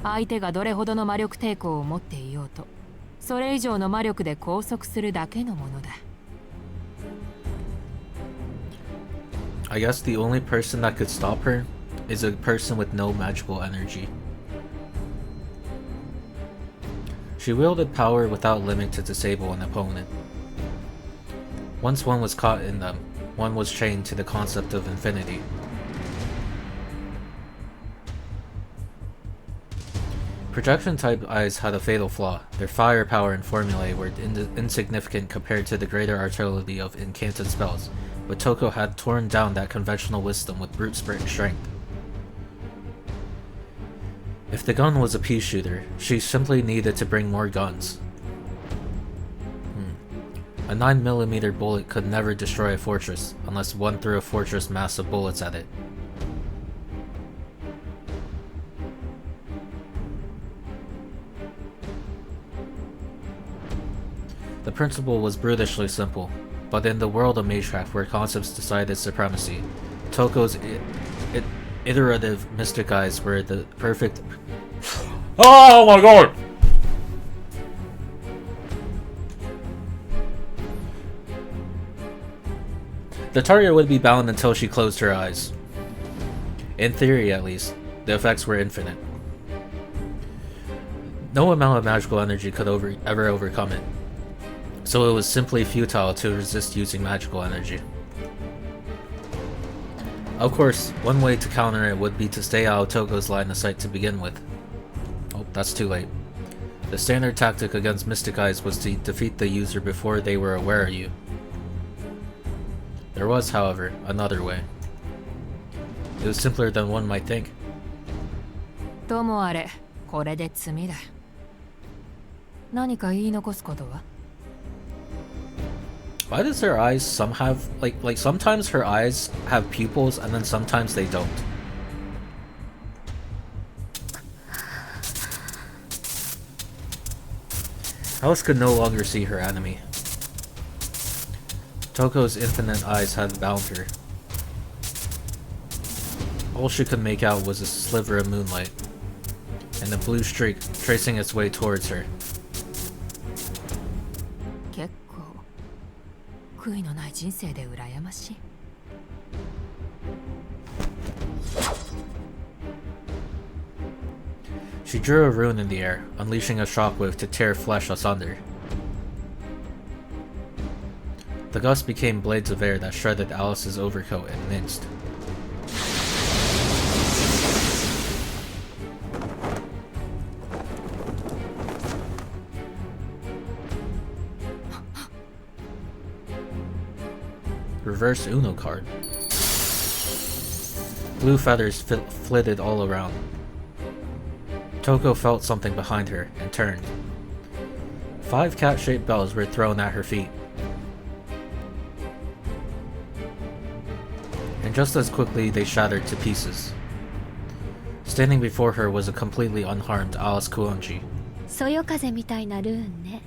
相手がどれほどの魔力抵抗を持っていようと、それ以上の魔力で拘束するだけのものだ。I guess the only person that could stop her is a person with no magical energy. She wielded power without limit to disable an opponent. Once one was caught in them, one was chained to the concept of infinity. Projection-type eyes had a fatal flaw. Their firepower and formulae were insignificant compared to the greater artillery of incanted spells, but Toko had torn down that conventional wisdom with brute strength. If the gun was a pea shooter, she simply needed to bring more guns. A 9mm bullet could never destroy a fortress, unless one threw a fortress mass of bullets at it. The principle was brutishly simple, but in the world of magecraft where concepts decided supremacy, Toko's iterative mystic eyes were the perfect... Oh my god! The target would be bound until she closed her eyes. In theory, at least, the effects were infinite. No amount of magical energy could ever overcome it, so it was simply futile to resist using magical energy. Of course, one way to counter it would be to stay out of Toko's line of sight to begin with. Oh, that's too late. The standard tactic against Mystic Eyes was to defeat the user before they were aware of you. There was, however, another way. It was simpler than one might think. ともあれ、これで罪だ。何か言い残すことは？ Why does her eyes like sometimes her eyes have pupils and then sometimes they don't? Alice could no longer see her enemy. Toko's infinite eyes had bound her. All she could make out was a sliver of moonlight, and a blue streak tracing its way towards her. 結構悔いのない人生で羨ましい。She drew a rune in the air, unleashing a shockwave to tear flesh asunder. The gust became blades of air that shredded Alice's overcoat and minced. Reverse Uno card. Blue feathers flitted all around. Toko felt something behind her and turned. 5 cat-shaped bells were thrown at her feet. And just as quickly they shattered to pieces. Standing before her was a completely unharmed Alice Kuonji. そよ風みたいなルーンね。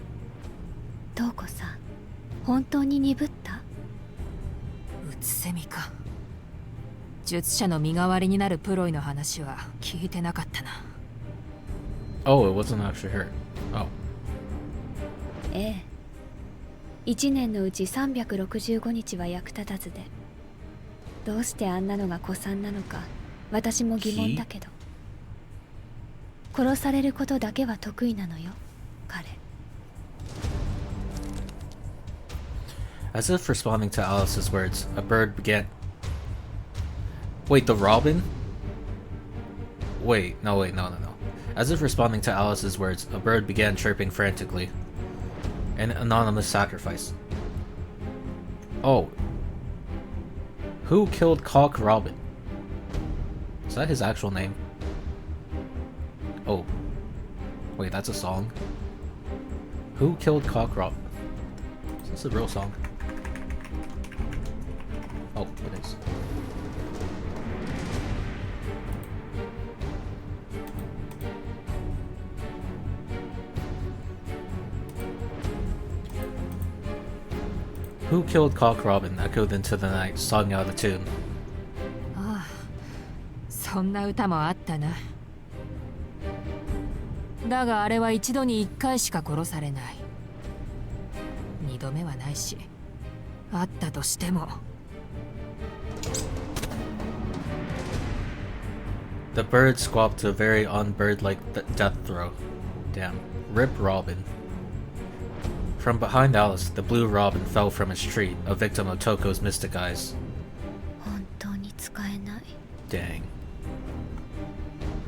トウコさん、本当に鈍った？うつせみか。術者の身代わりになるプロイの話は聞いてなかったな。Oh, it wasn't actually her. Oh. ええ。1年のうち365日は役立たずで、どうしてあんなのが古参なのか私も疑問だけど。殺されることだけは得意なのよ、彼。As if responding to Alice's words, a bird began... Wait, the robin? Wait, no. As if responding to Alice's words, a bird began chirping frantically. An anonymous sacrifice. Oh. Who killed Cock Robin? Is that his actual name? Oh. Wait, that's a song? Who killed Cock Robin? Is this a real song? Oh, it is. Who killed Cock Robin echoed into the night, sung out of tune. あそんな歌もあったな。だがあれは一度に一回しか殺されない。二度目はないし、あったとしても。The bird squawked a very unbird-like death throw. Damn. Rip Robin. From behind Alice, the blue robin fell from its tree, a victim of Toko's mystic eyes. 本当に使えない。 Dang.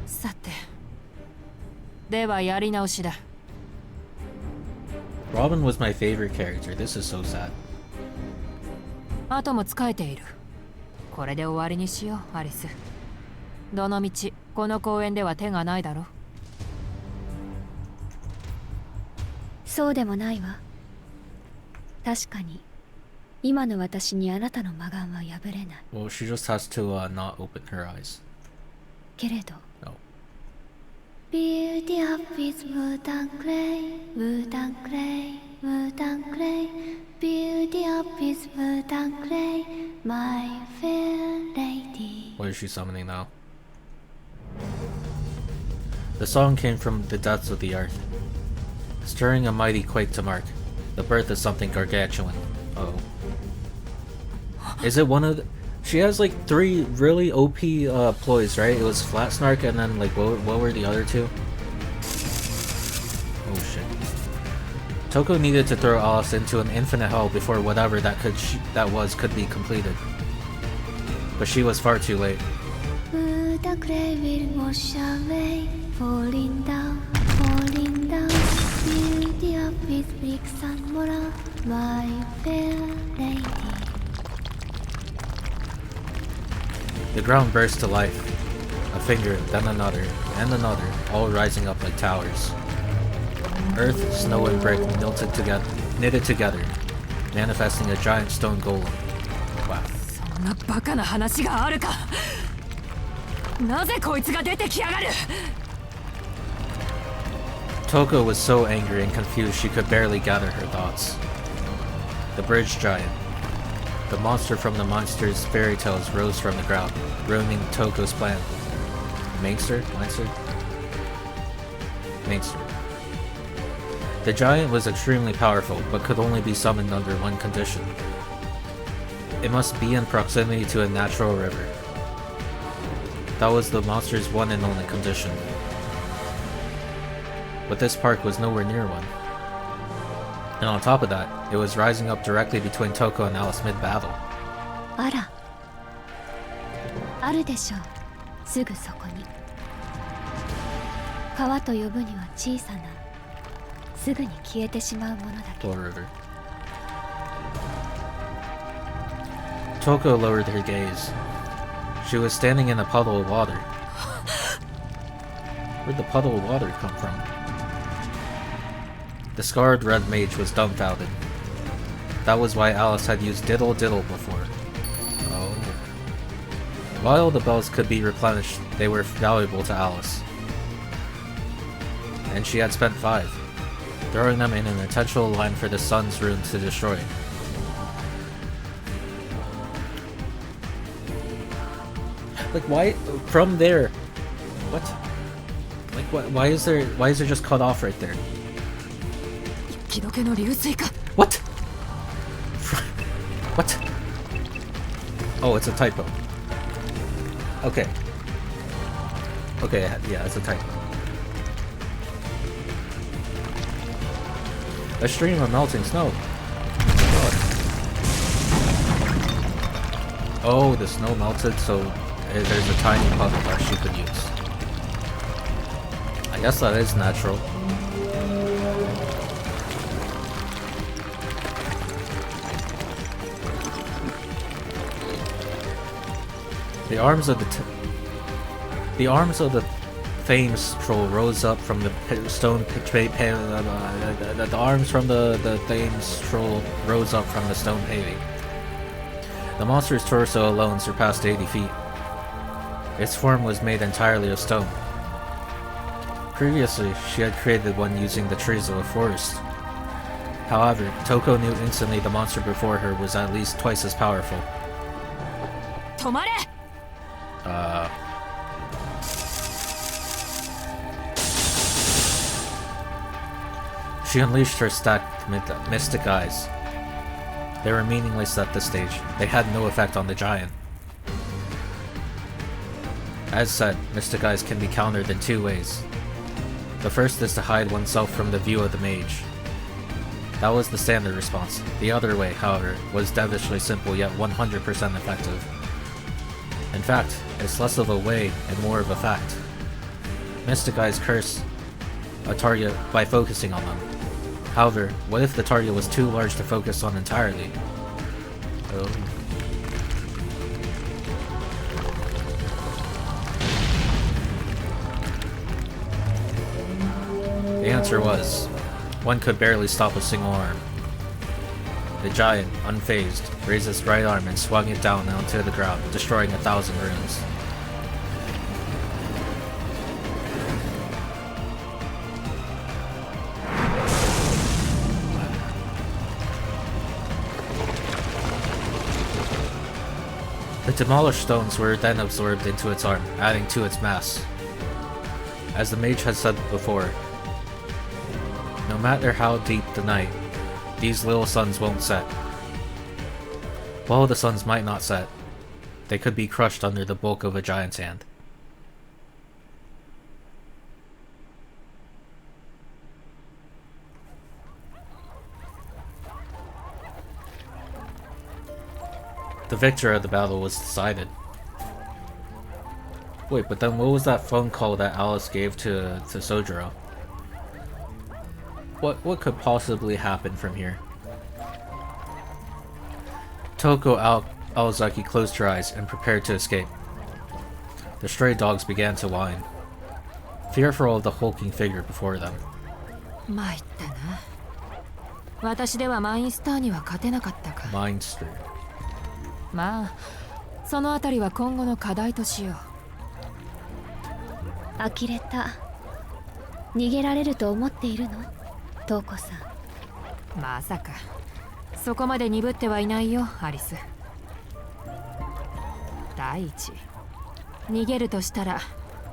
さて、ではやり直しだ。Robin was my favorite character. This is so sad. あとも使えている。これで終わりにしよう、アリス。どのみち、この公園では手がないだろ。そうでもないわ。確かに今の私にあなたの魔眼は破れない。 Well, she just has to not open her eyes. けれど No. Beauty up with wood and clay, wood and clay, wood and clay. Beauty up with wood and clay, my fair lady. What is she summoning now? The song came from the depths of the earth, stirring a mighty quake to mark the birth of something gargantuan. Uh-oh. Is it one of the... She has like 3 really OP ploys, right? It was Flat Snark and then like what were the other 2? Oh shit. Toko needed to throw Alice into an infinite hell before whatever that could be completed. But she was far too late. Wood and clay will wash away, falling down, falling down. Beauty up with bricks and mortar, my fair lady. The ground burst to life. A finger, then another, and another, all rising up like towers. Earth, snow, and brick knitted together, manifesting a giant stone golem. Wow. そんなバカな話があるか。なぜこいつが出てきやがる。Toko was so angry and confused she could barely gather her thoughts. The bridge giant. The monster from the monster's fairy tales rose from the ground, ruining Toko's plan. Mainster? Mainster. The giant was extremely powerful, but could only be summoned under one condition. It must be in proximity to a natural river. That was the monster's one and only condition. But this park was nowhere near one. And on top of that, it was rising up directly between Toko and Alice mid-battle. あら、あるでしょう。すぐそこに。川と呼ぶには小さな、すぐに消えてしまうものだけど。 River. Toko lowered her gaze. She was standing in a puddle of water. Where'd the puddle of water come from? The scarred red mage was dumbfounded. That was why Alice had used Diddle Diddle before. Oh. While the bells could be replenished, they were valuable to Alice. And she had spent 5, throwing them in an intentional line for the sun's rune to destroy. Like, why from there? What? Like, why is there just cut off right there? 雪解けの流水か。 What? What? Oh, it's a typo. Okay. Okay, yeah, it's a typo. A stream of melting snow. Oh, the snow melted, so there's a tiny puddle that she could use. I guess that is natural. The arms of the Thames troll rose up from the stone the arms from the Thames troll rose up from the stone paving. The monster's torso alone surpassed 80 feet. Its form was made entirely of stone. Previously, she had created one using the trees of a forest. However, Toko knew instantly the monster before her was at least twice as powerful. 止まれ。She unleashed her stacked mystic eyes. They were meaningless at this stage. They had no effect on the giant. As said, mystic eyes can be countered in two ways. The first is to hide oneself from the view of the mage. That was the standard response. The other way, however, was devilishly simple yet 100% effective. In fact, it's less of a way and more of a fact. Mystic eyes curse a target by focusing on them. However, what if the target was too large to focus on entirely? Oh. The answer was, one could barely stop a single arm. The giant, unfazed, raised his right arm and swung it down onto the ground, destroying 1,000 runes. The demolished stones were then absorbed into its arm, adding to its mass. As the mage had said before, no matter how deep the night, these little suns won't set. While the suns might not set, they could be crushed under the bulk of a giant's hand. The victor of the battle was decided. Wait, but then what was that phone call that Alice gave to Sojiro? What could possibly happen from here? Toko Aozaki closed her eyes and prepared to escape. The stray dogs began to whine, fearful of the hulking figure before them. 参ったな。私ではマインスターには勝てなかったか。 Mindster. まあ、そのあたりは今後の課題としよう。呆れた。逃げられると思っているの？トウコさん。まさかそこまで鈍ってはいないよ、アリス。第一、逃げるとしたら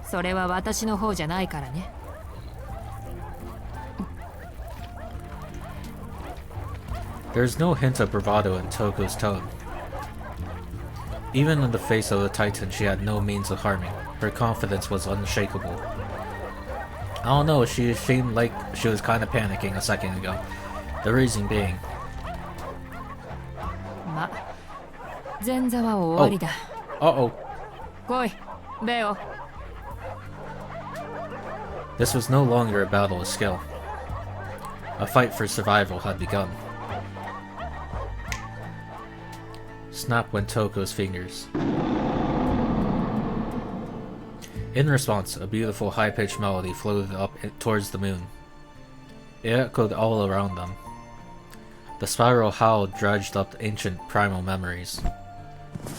それは私の方じゃないからね。There's no hint of bravado in Toko's tone. Even in the face of the Titan she had no means of harming, her confidence was unshakable. I don't know, she seemed like she was kind of panicking a second ago. The reason being... ま、前座は終わりだ。Uh-oh. 来い、ベオ。This was no longer a battle of skill. A fight for survival had begun. Snap went Toko's fingers. In response, a beautiful high-pitched melody floated up towards the moon. It echoed all around them. The spiral howl dredged up ancient primal memories.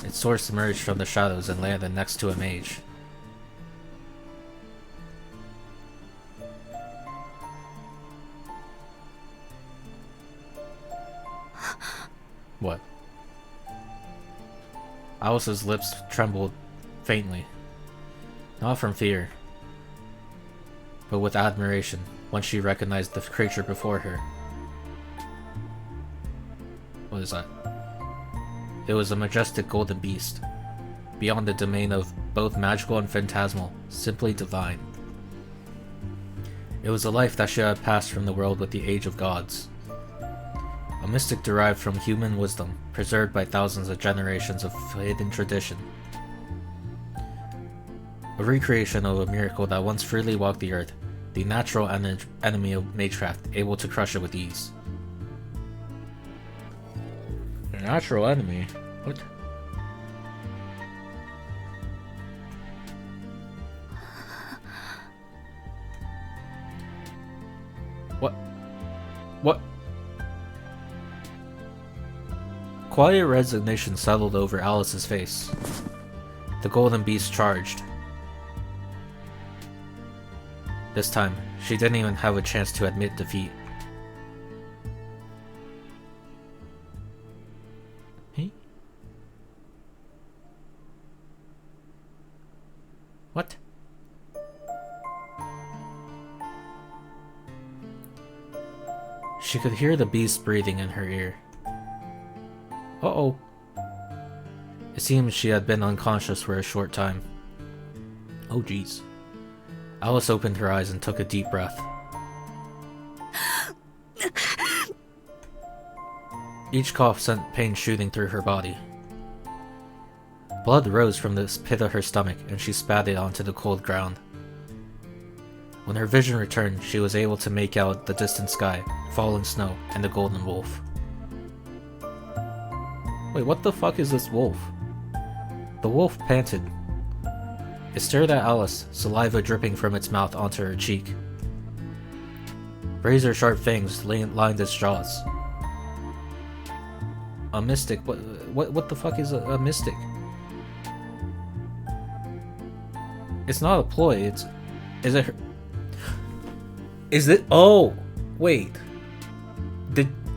Its source emerged from the shadows and landed next to a mage. What? Alice's lips trembled faintly. Not from fear, but with admiration once she recognized the creature before her. What is that? It was a majestic golden beast, beyond the domain of both magical and phantasmal, simply divine. It was a life that should have passed from the world with the age of gods. A mystic derived from human wisdom, preserved by thousands of generations of hidden tradition. A recreation of a miracle that once freely walked the earth, the natural enemy of magecraft, able to crush it with ease. A natural enemy? What? What? What? Quiet resignation settled over Alice's face. The golden beast charged. This time, she didn't even have a chance to admit defeat. Hey? What? She could hear the beast breathing in her ear. Uh-oh. It seems she had been unconscious for a short time. Oh jeez. Alice opened her eyes and took a deep breath. Each cough sent pain shooting through her body. Blood rose from the pit of her stomach and she spat it onto the cold ground. When her vision returned, she was able to make out the distant sky, falling snow, and the golden wolf. Wait, what the fuck is this wolf? The wolf panted. It stared at Alice, saliva dripping from its mouth onto her cheek. Razor-sharp fangs lined its jaws. A mystic? What the fuck is a mystic? It's not a ploy, is it her? Is it? Oh! Wait.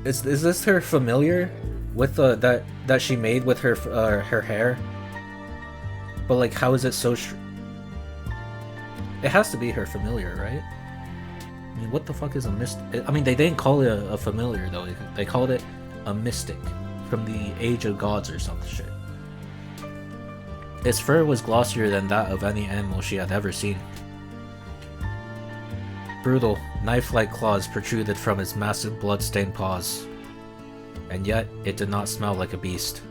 Is this her familiar? With that she made with her hair? But like, how is it so it has to be her familiar, right? I mean, what the fuck is a mystic? I mean, they didn't call it a familiar though. They called it a mystic from the Age of Gods or some shit. Its fur was glossier than that of any animal she had ever seen. Brutal, knife-like claws protruded from its massive blood-stained paws. And yet, it did not smell like a beast.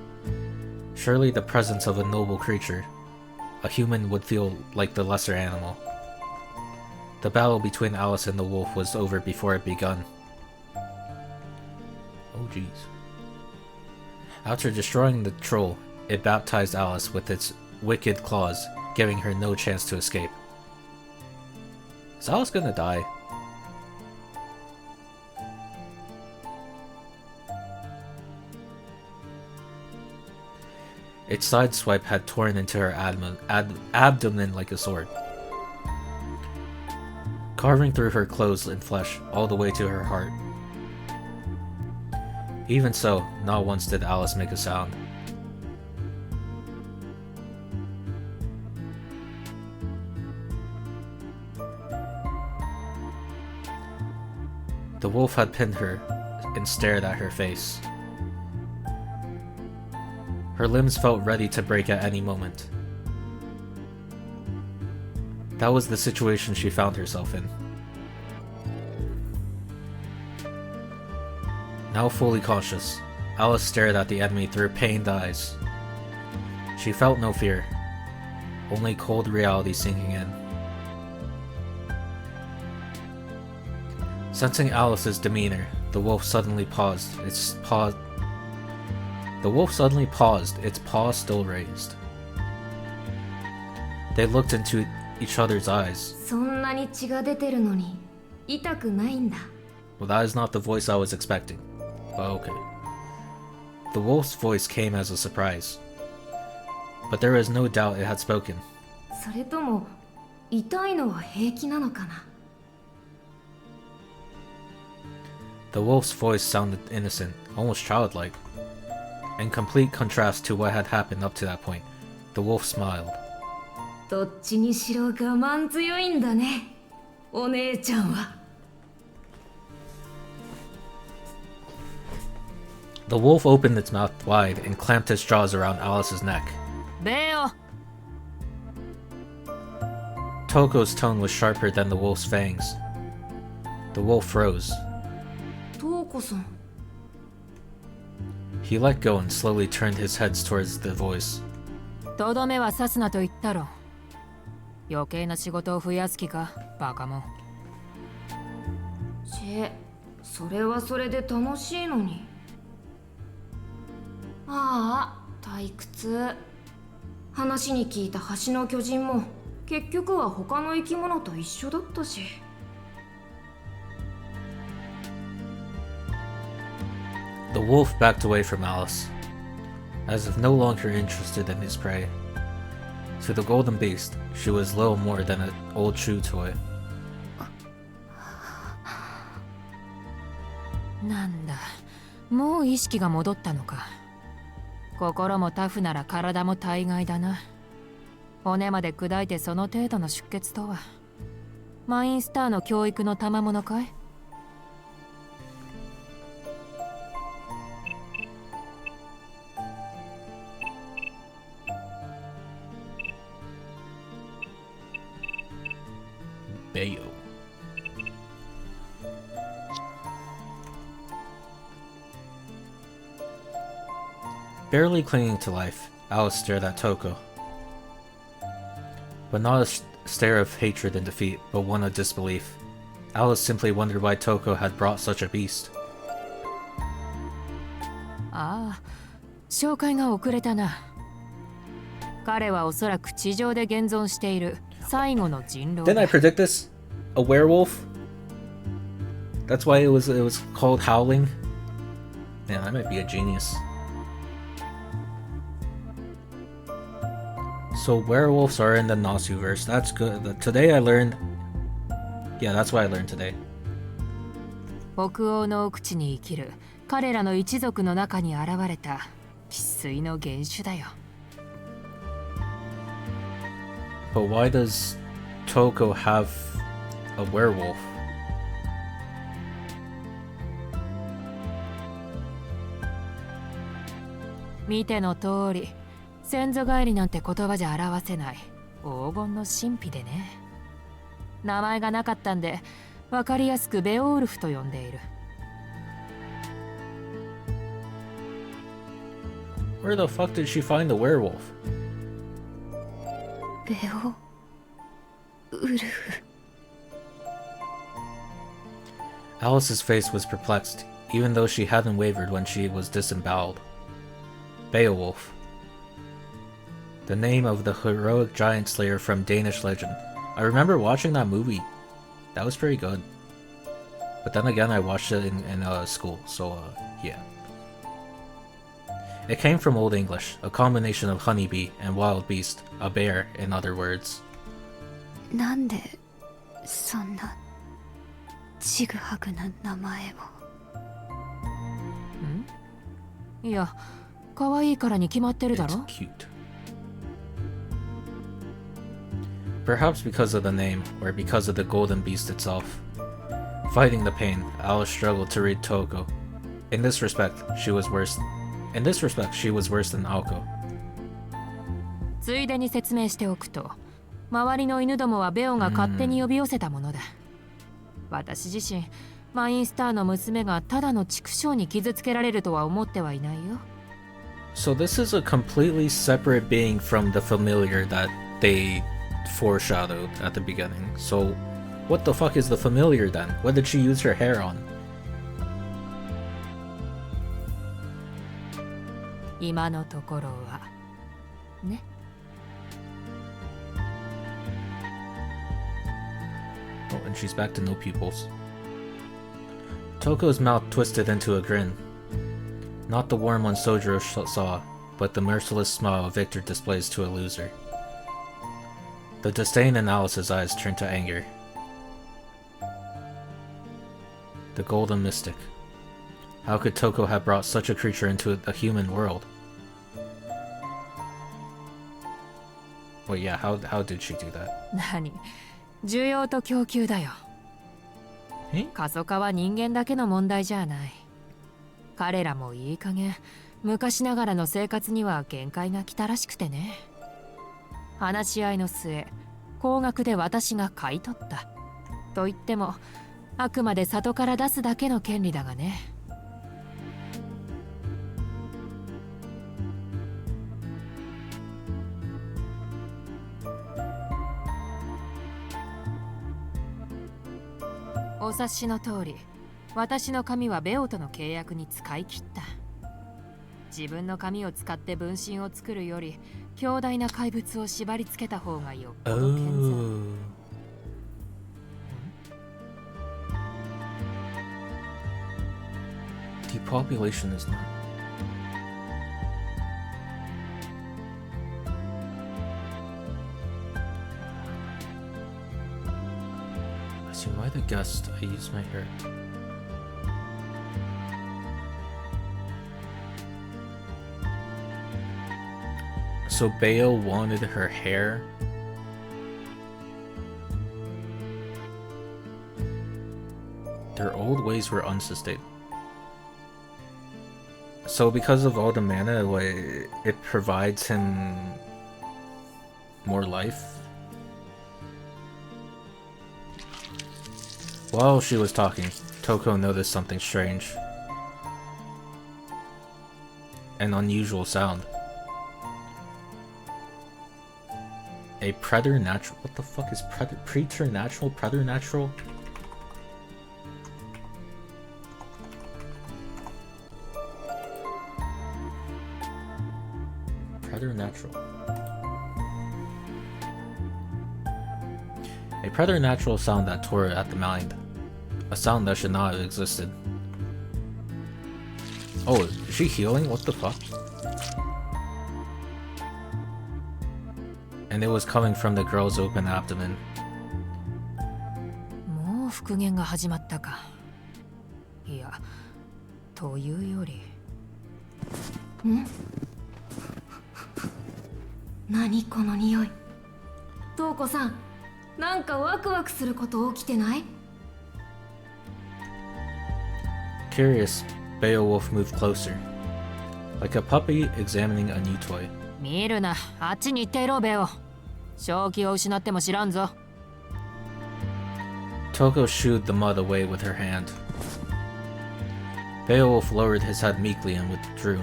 Surely the presence of a noble creature, a human would feel like the lesser animal. The battle between Alice and the wolf was over before it begun. Oh jeez. After destroying the troll, it baptized Alice with its wicked claws, giving her no chance to escape. Is Alice gonna die? Its sideswipe had torn into her abdomen like a sword, carving through her clothes and flesh all the way to her heart. Even so, not once did Alice make a sound. The wolf had pinned her and stared at her face. Her limbs felt ready to break at any moment. That was the situation she found herself in. Now fully conscious, Alice stared at the enemy through pained eyes. She felt no fear, only cold reality sinking in. Sensing Alice's demeanor, the wolf suddenly paused, its paw still raised. They looked into each other's eyes. Well, that is not the voice I was expecting. But okay. The wolf's voice came as a surprise. But there was no doubt it had spoken. The wolf's voice sounded innocent, almost childlike. In complete contrast to what had happened up to that point, the wolf smiled. The wolf opened its mouth wide and clamped its jaws around Alice's neck. Beo! Toko's tone was sharper than the wolf's fangs. The wolf froze. He let go and slowly turned his head towards the voice. とどめは刺すなと言ったろ。余計な仕事を増やす気か、バカも。それはそれで楽しいのに。ああ、退屈。話に聞いた橋の巨人も結局は他の生き物と一緒だったし。The wolf backed away from Alice, as if no longer interested in his prey. To the golden beast, she was little more than an old chew toy. なんだ、もう意識が戻ったのか。心もタフなら体も大概だな。骨まで砕いてその程度の出血とは。マインスターの教育の賜物かい？ Bayo. Barely clinging to life, Alice stared at Toko. But not a stare of hatred and defeat, but one of disbelief. Alice simply wondered why Toko had brought such a beast. ああ、紹介が遅れたな。彼はおそらく地上で現存している最後の人狼だ。 Didn't I predict this? A werewolf? That's why it was called Howling? Man, I might be a genius. So werewolves are in the Nasuverse. That's good. Today I learned... Yeah, that's what I learned today. 北欧の奥地に生きる彼らの一族の中に現れた生粋の原種だよ。 But why does Toko have a werewolf? 見ての通り、先祖返りなんて言葉じゃ表せない黄金の神秘でね。名前がなかったんで、わかりやすくベオウルフと呼んでいる。 Where the fuck did she find the werewolf? ベオウルフ。 Alice's face was perplexed, even though she hadn't wavered when she was disemboweled. Beowulf. The name of the heroic giant slayer from Danish legend. I remember watching that movie. That was pretty good. But then again, I watched it in school, so yeah. It came from Old English, a combination of honeybee and wild beast, a bear, in other words. なんでそんなちぐはぐな名前を。いや、可愛いからに決まってるだ It's ろ。 cute. Perhaps because of the name, or because of the golden beast itself. Fighting the pain, Alice struggled to read Toko. In this respect, she was worse than Aoko. ついでに説明しておくと、周りの犬どもはベオが勝手に呼び寄せたものだ。私自身、マインスターの娘がただの畜生に傷つけられるとは思ってはいないよ。 So this is a completely separate being from the familiar that they foreshadowed at the beginning. So what the fuck is the familiar then? What did she use her hair on? 今のところはね。 Oh, and she's back to no pupils. Toko's mouth twisted into a grin. Not the warm one Sojiro saw, but the merciless smile Victor displays to a loser. The disdain in Alice's eyes turned to anger. The Golden Mystic. How could Toko have brought such a creature into a human world? Well, yeah, how did she do that? 何？需要と供給だよ。過疎化は人間だけの問題じゃない。彼らもいい加減、昔ながらの生活には限界が来たらしくてね。話し合いの末、高額で私が買い取った。と言っても、あくまで里から出すだけの権利だがね。お察しの通り、私の髪はベオとの契約に使い切った。自分の髪を使って分身を作るより強大な怪物を縛り付けた方がよっぽど健全。Depopulation is not. I see why the guest. I use my hair. So Bayo wanted her hair. Their old ways were unsustainable. So because of all the mana, it provides him more life. While she was talking, Toko noticed something strange. An unusual sound. A preternatural. What the fuck is preternatural? Preternatural? Preternatural. A preternatural sound that tore at the mind. A sound that should not have existed. Oh, is she healing? What the fuck? And it was coming from the girl's open abdomen. もう復元が始まったか。いや、というより。何この匂い。瞳子さん、なんかワクワクすること起きてない？ Curious, Beowulf moved closer, like a puppy examining a new toy. 見るな、あっちに行っていろ、ベオ。正気を失っても知らんぞ。Toko shooed the mud away with her hand. Beowulf lowered his head meekly and withdrew.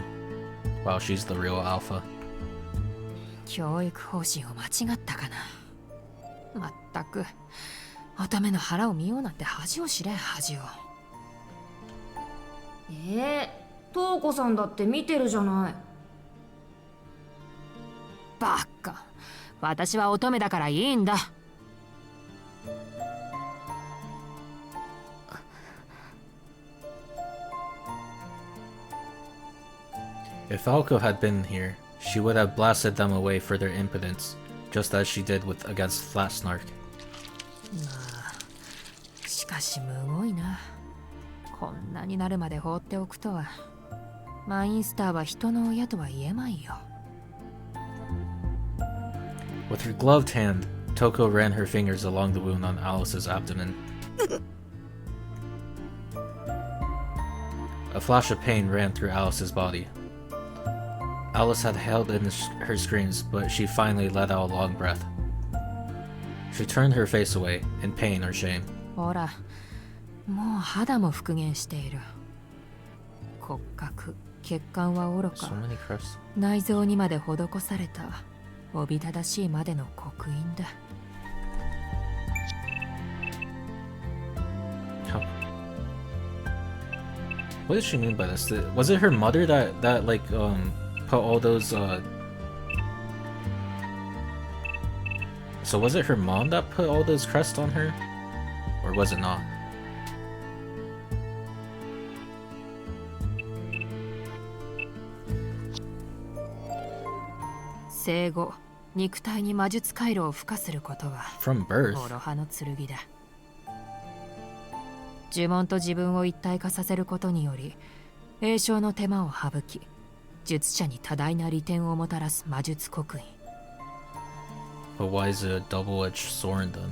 Wow, she's the real alpha. 教育方針を間違ったかな。まったく、乙女の腹を見ようなんて恥を知れ、恥を。瞳子さんだって見てるじゃない。バカ。私は乙女だからいいんだ。If Falco had been here, she would have blasted them away for their impotence, just as she did against Flat Snark. まあ、しかしむごいな。こんなになるまで放っておくとは。マインスターは人の親とは言えまいよ。With her gloved hand, Toko ran her fingers along the wound on Alice's abdomen. A flash of pain ran through Alice's body. Alice had held in her screams, but she finally let out a long breath. She turned her face away, in pain or shame. ほら、もう肌も復元している。骨格、血管はおろか、 So many crests. 内臓にまで施されたおびただしいまでの刻印だ。How? What does she mean by this? Was it her mother that like put all those So was it her mom that put all those crests on her? Or was it not? 生後、肉体に魔術回路を付加することは From birth? 諸刃の剣だ。呪文と自分を一体化させることにより栄唱の手間を省き、術者に多大な利点をもたらす魔術刻印。 But why is it a double-edged sword then?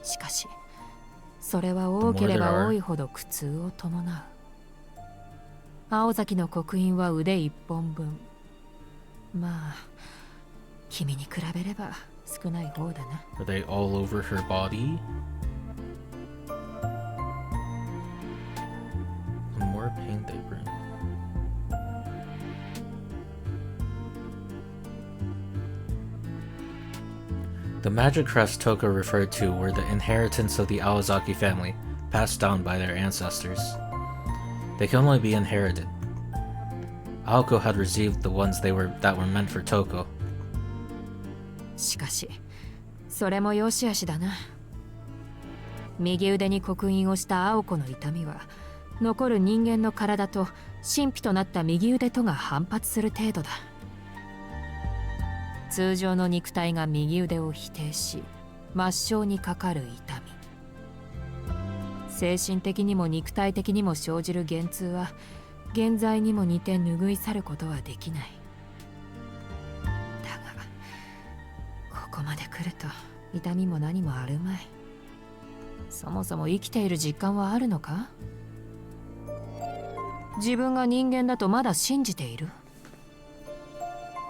しかしそれは多ければ多いほど苦痛を伴う。青崎の刻印は腕一本分。まあ君に比べれば少ない方だな。 Are they all over her body? The more pain they bring. The magic crests Toko referred to were the inheritance of the Awazaki family, passed down by their ancestors. They can only be inherited. Aoko had received the ones that were meant for Toko. しかしそれも良し悪しだな。右腕に刻印をした青子の痛みは残る人間の体と神秘となった右腕とが反発する程度だ。通常の肉体が右腕を否定し末梢にかかる痛み、精神的にも肉体的にも生じる幻痛は現在にも似て拭い去ることはできない。だがここまで来ると痛みも何もあるまい。そもそも生きている実感はあるのか？自分が人間だとまだ信じている？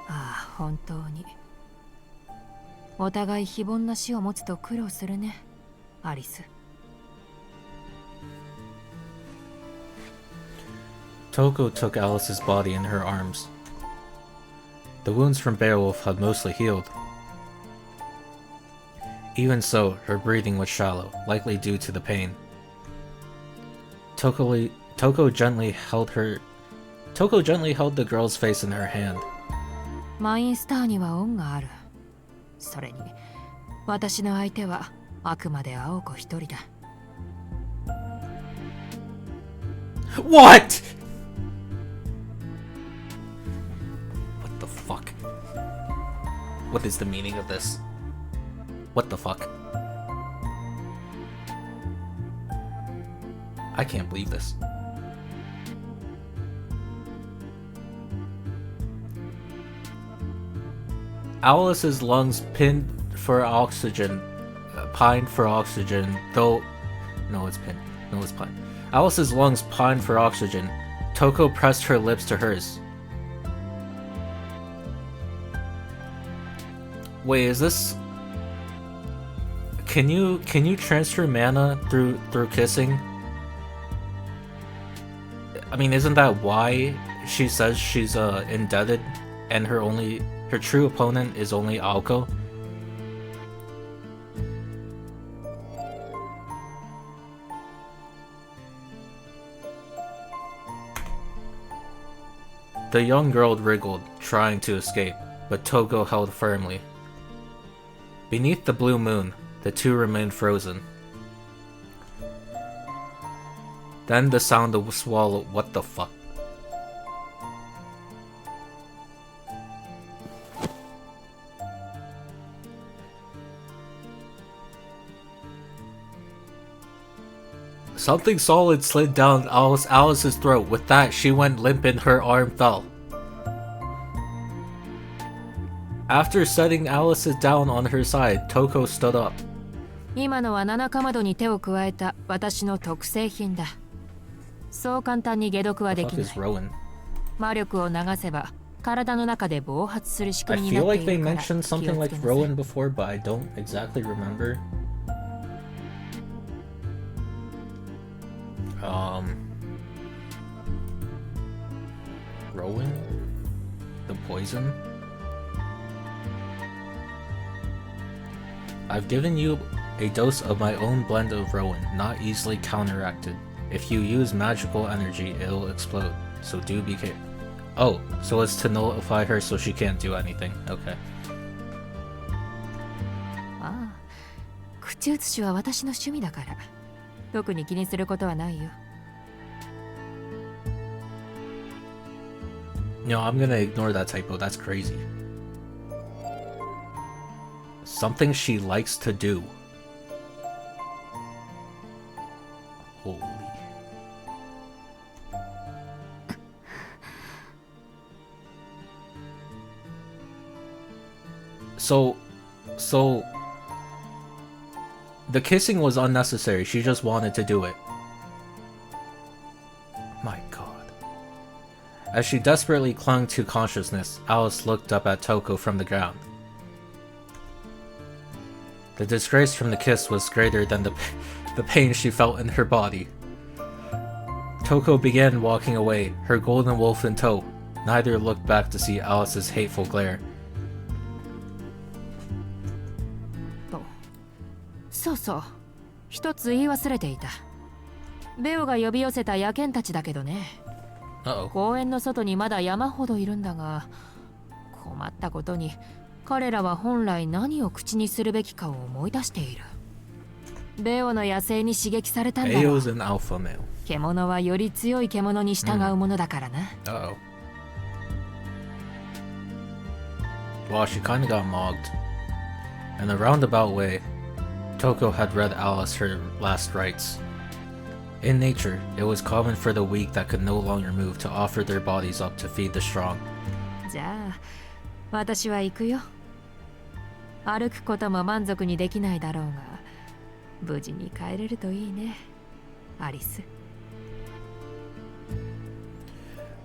ああ、本当にお互い非凡な死を持つと苦労するね、アリス。Toko took Alice's body in her arms. The wounds from Beowulf had mostly healed. Even so, her breathing was shallow, likely due to the pain. Toko gently held the girl's face in her hand. マインスターには恩がある。それに、私の相手はあくまで青子一人だ。What? What the fuck? What is the meaning of this? What the fuck? I can't believe this. Alice's lungs pined for oxygen, though... No, it's pin. No, it's pine. Alice's lungs pined for oxygen. Toko pressed her lips to hers. Wait, is this... Can you transfer mana through kissing? I mean, isn't that why she says she's indebted and her true opponent is only Aoko? The young girl wriggled, trying to escape, but Toko held firmly. Beneath the blue moon, the two remained frozen. Then the sound of swallow. What the fuck? Something solid slid down Alice's throat. With that, she went limp and her arm fell. After setting Alice down on her side, Toko stood up. 今のは七かまどに手を加えた私の特製品だ。そう簡単に解毒はできない。魔力を流せば体の中で暴発する仕組みになっているから。I feel like they mentioned something like Rowan before, but I don't exactly remember. Rowan? The poison? I've given you a dose of my own blend of Rowan, not easily counteracted. If you use magical energy, it'll explode, so do be careful. Oh, so it's to nullify her so she can't do anything. Okay. ああ、口移しは私の趣味だから、特に気にすることはないよ。No, I'm gonna ignore that typo. That's crazy. Something she likes to do. Holy. So the kissing was unnecessary. She just wanted to do it. My god. As she desperately clung to consciousness, Alice looked up at Toko from the ground. The disgrace from the kiss was greater than the pain she felt in her body. Toko began walking away, her golden wolf in tow. Neither looked back to see Alice's hateful glare. そうそう、一つ言い忘れていた。ベオが呼び寄せた野犬たちだけどね。公園の外にまだ山ほどいるんだが、困ったことに彼らは本来何を口にするべきかを思い出している。ベオの野生に刺激されたんだろう。獣はより強い獣に従うものだからな。Well, she kinda got mogged. In a roundabout way, Toko had read Alice her last rites. In nature, it was common for the weak that could no longer move to offer their bodies up to feed the strong. じゃあ、私は行くよ。歩くことも満足にできないだろうが、無事に帰れるといいね、アリス。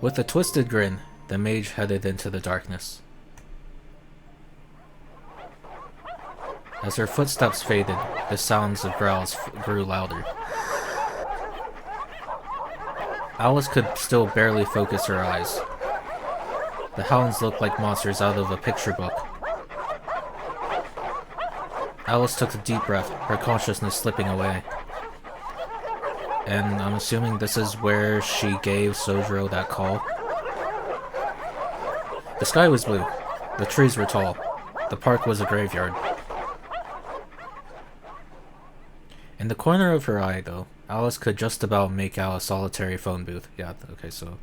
With a twisted grin, the mage headed into the darkness. As her footsteps faded, the sounds of growls grew louder. Alice could still barely focus her eyes. The hounds looked like monsters out of a picture book. Alice took a deep breath, her consciousness slipping away. And I'm assuming this is where she gave Sojiro that call. The sky was blue. The trees were tall. The park was a graveyard. In the corner of her eye, though, Alice could just about make out a solitary phone booth. Yeah, okay, so...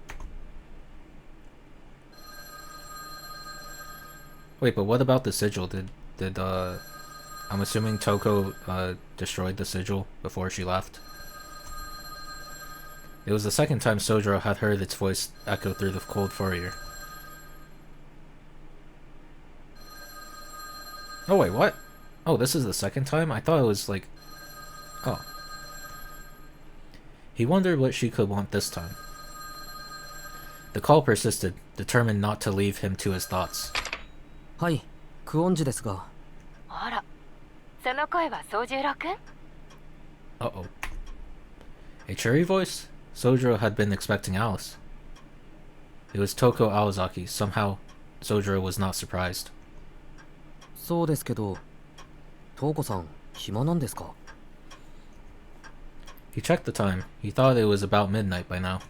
Wait, but what about the sigil? Did I'm assuming Toko, destroyed the sigil before she left? It was the second time Sojiro had heard its voice echo through the cold foyer. Oh wait, what? Oh, this is the second time? I thought it was like... Oh. He wondered what she could want this time. The call persisted, determined not to leave him to his thoughts. はい、クオンジですが。あら、その声は宗十郎くん？ Uh-oh. A cheery voice? Sojiro had been expecting Alice. It was Toko Awazaki. Somehow, Sojiro was not surprised. そうですけど、トウコさん、暇なんですか？ He checked the time. He thought it was about midnight by now.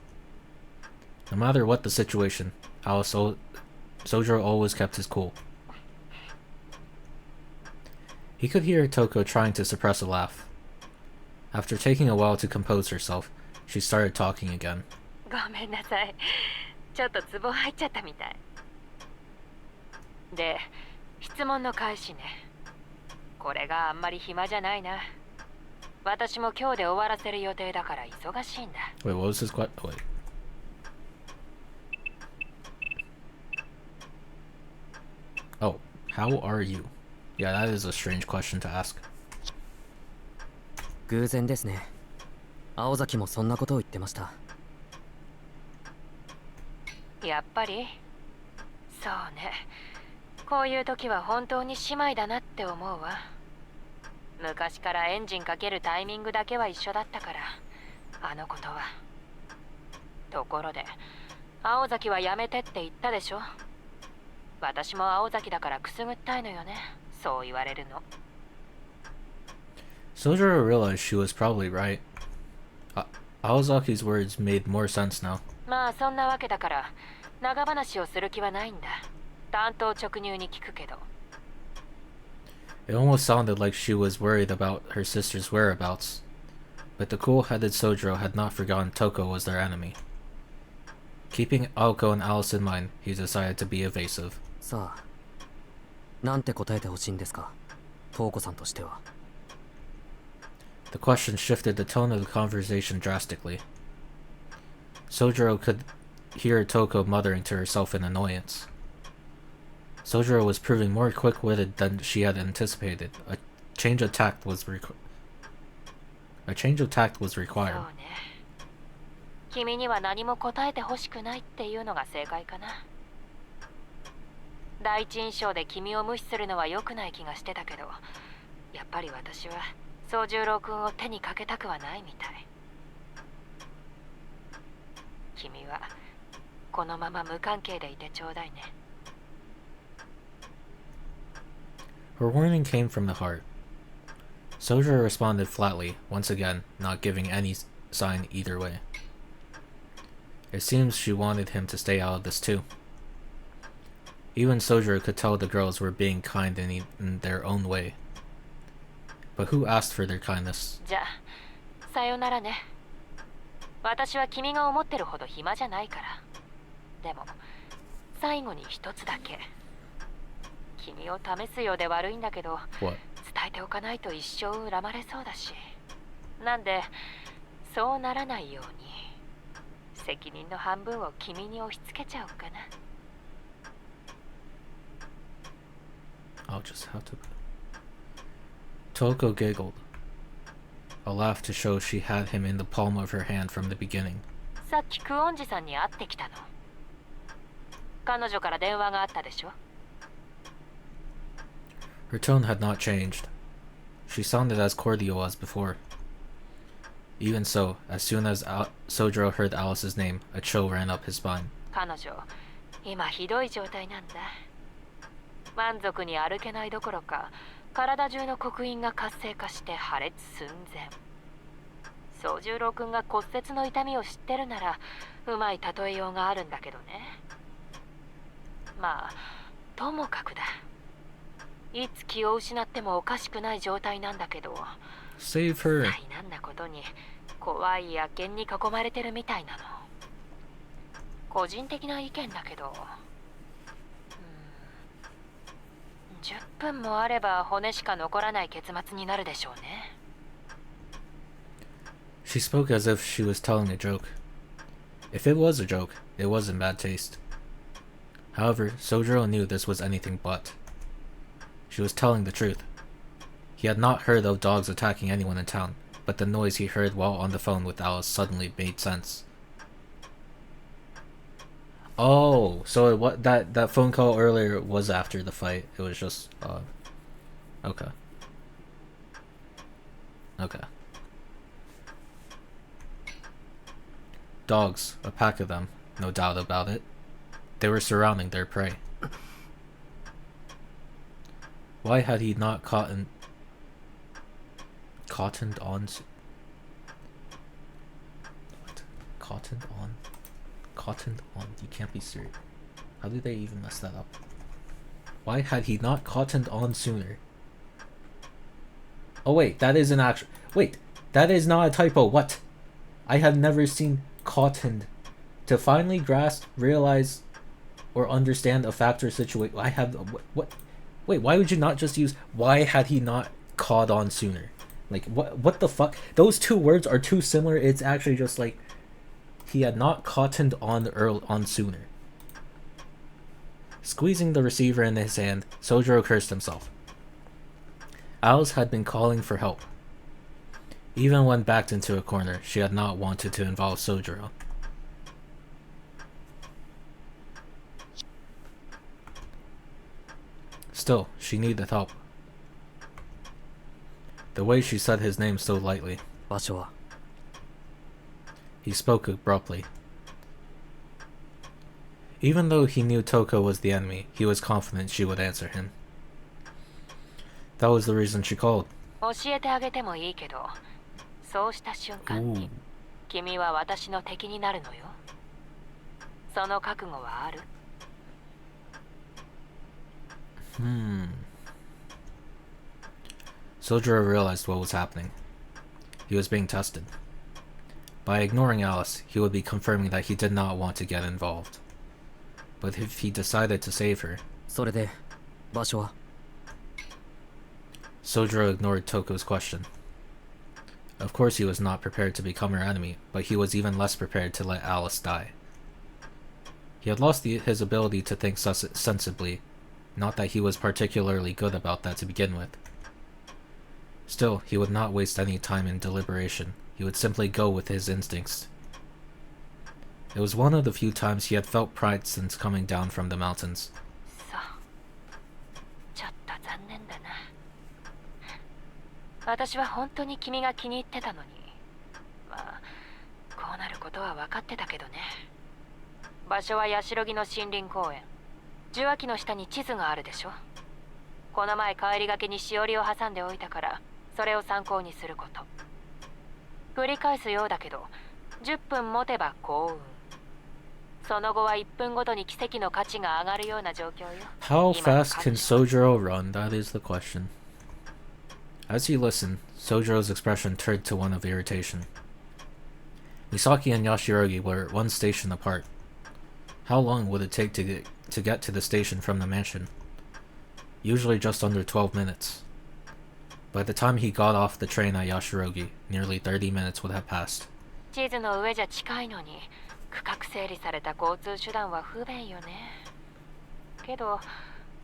No matter what the situation, Sojiro always kept his cool. He could hear Toko trying to suppress a laugh. After taking a while to compose herself, she started talking again. ごめんなさい。ちょっとツボ入っちゃったみたい。で、質問の開始ね。これがあんまり暇じゃないな。私も今日で終わらせる予定だから忙しいんだ。Wait, what was his question? Oh, wait. Oh, how are you? Yeah, that is a strange question to ask. 偶然ですね。青崎もそんなことを言ってました。やっぱりそうね。こういう時は本当に姉妹だなって思うわ。昔からエンジンかけるタイミングだけは一緒だったから、あのことは。ところで、青崎はやめてって言ったでしょ。私も青崎だからくすぐったいのよね。そう言われるの。Sojiro realized she was probably right. Aozaki's words made more sense now. まあそんなわけだから長話をする気はないんだ。単刀直入に聞くけど。It almost sounded like she was worried about her sister's whereabouts. But the cool-headed Sojiro had not forgotten Toko was their enemy. Keeping Aoko and Alice in mind, he decided to be evasive. さあ、なんて答えてほしいんですか、トウコさんとしては。The question shifted the tone of the conversation drastically. Sojiro could hear Toko muttering to herself in annoyance. Sojiro was proving more quick-witted than she had anticipated. A change of tact was required. そうね。君には何も答えてほしくないっていうのが正解かな。第一印象で君を無視するのは良くない気がしてたけど、やっぱり私は宗十郎君を手にかけたくはないみたい。君はこのまま無関係でいてちょうだいね。Her warning came from the heart. Sojiro responded flatly, once again, not giving any sign either way. It seems she wanted him to stay out of this too. Even Sojiro could tell the girls were being kind in their own way. But who asked for their kindness? じゃあ、さよならね。私は君が思ってるほど暇じゃないから。でも、最後に一つだけ。君を試すようで悪いんだけど、伝えておかないと一生恨まれそうだし。なんで、そうならないように、責任の半分を君に押し付けちゃおうかな。I'll just have to... Toko giggled. A laugh to show she had him in the palm of her hand from the beginning. さっきクオンジさんに会ってきたの。彼女から電話があったでしょ。Her tone had not changed. She sounded as cordial as before. Even so, as soon as Sojiro heard Alice's name, a chill ran up his spine. 彼女今ひどい状態なんだ。満足に歩けないどころか体中の刻印が活性化して破裂寸前。宗十郎くんが骨折の痛みを知ってるならうまい例えようがあるんだけどね。まあともかくだ。いつ気を失ってもおかしくない状態なんだけど、 Save her. 災難なことに怖い野犬に囲まれてるみたいなの。個人的な意見だけど、10分もあれば骨しか残らない結末になるでしょうね。 She spoke as if she was telling a joke. If it was a joke, it was in bad taste. However, Sojiro knew this was anything but. She was telling the truth. He had not heard of dogs attacking anyone in town, but the noise he heard while on the phone with Alice suddenly made sense. Oh, so that phone call earlier was after the fight. It was just okay. Okay. Dogs, a pack of them, no doubt about it. They were surrounding their prey. Why had he not cottoned on? What? Cottoned on? You can't be serious. How did they even mess that up? Why had he not cottoned on sooner? Oh wait, that is an actual. Wait, that is not a typo. What? I have never seen cottoned. To finally grasp, realize, or understand a fact or situation. I have what? Wait, why would you not just use why had he not caught on sooner? Like what the fuck? Those two words are too similar. It's actually just like he had not cottoned on sooner. Squeezing the receiver in his hand, Sojiro cursed himself. Alice had been calling for help. Even when backed into a corner, she had not wanted to involve Sojiro. Still, she needed help. The way she said his name so lightly. 場所は He spoke abruptly. Even though he knew Toko was the enemy, he was confident she would answer him. That was the reason she called. 教えてあげてもいいけど、そうした瞬間に君は私の敵になるのよ。その覚悟はある？ Sojiro realized what was happening. He was being tested. By ignoring Alice, he would be confirming that he did not want to get involved. But if he decided to save her... それで場所は Sojiro ignored Toko's question. Of course he was not prepared to become her enemy, but he was even less prepared to let Alice die. He had lost his ability to think sensibly, not that he was particularly good about that to begin with. Still, he would not waste any time in deliberation. He would simply go with his instincts. It was one of the few times he had felt pride since coming down from the mountains. そう。ちょっと残念だな。私は本当に君が気に入ってたのに。まあ、こうなることは分かってたけどね。場所はヤシロギの森林公園。受話器の下に地図があるでしょ。この前帰りがけにしおりを挟んでおいたから、それを参考にすること。繰り返すようだけど、10分持てば幸運。その後は1分ごとに奇跡の価値が上がるような状況よ。 How fast can Sojiro run? That is the question. As he listened, Sojiro's expression turned to one of irritation. Misaki and Yashirogi were one station apart. How long would it take to get to the station from the mansion? Usually just under 12 minutes. By the time he got off the train at Yashirogi, nearly 30 minutes would have passed. 地図の上じゃ近いのに、区画整理された交通手段は不便よね。けど、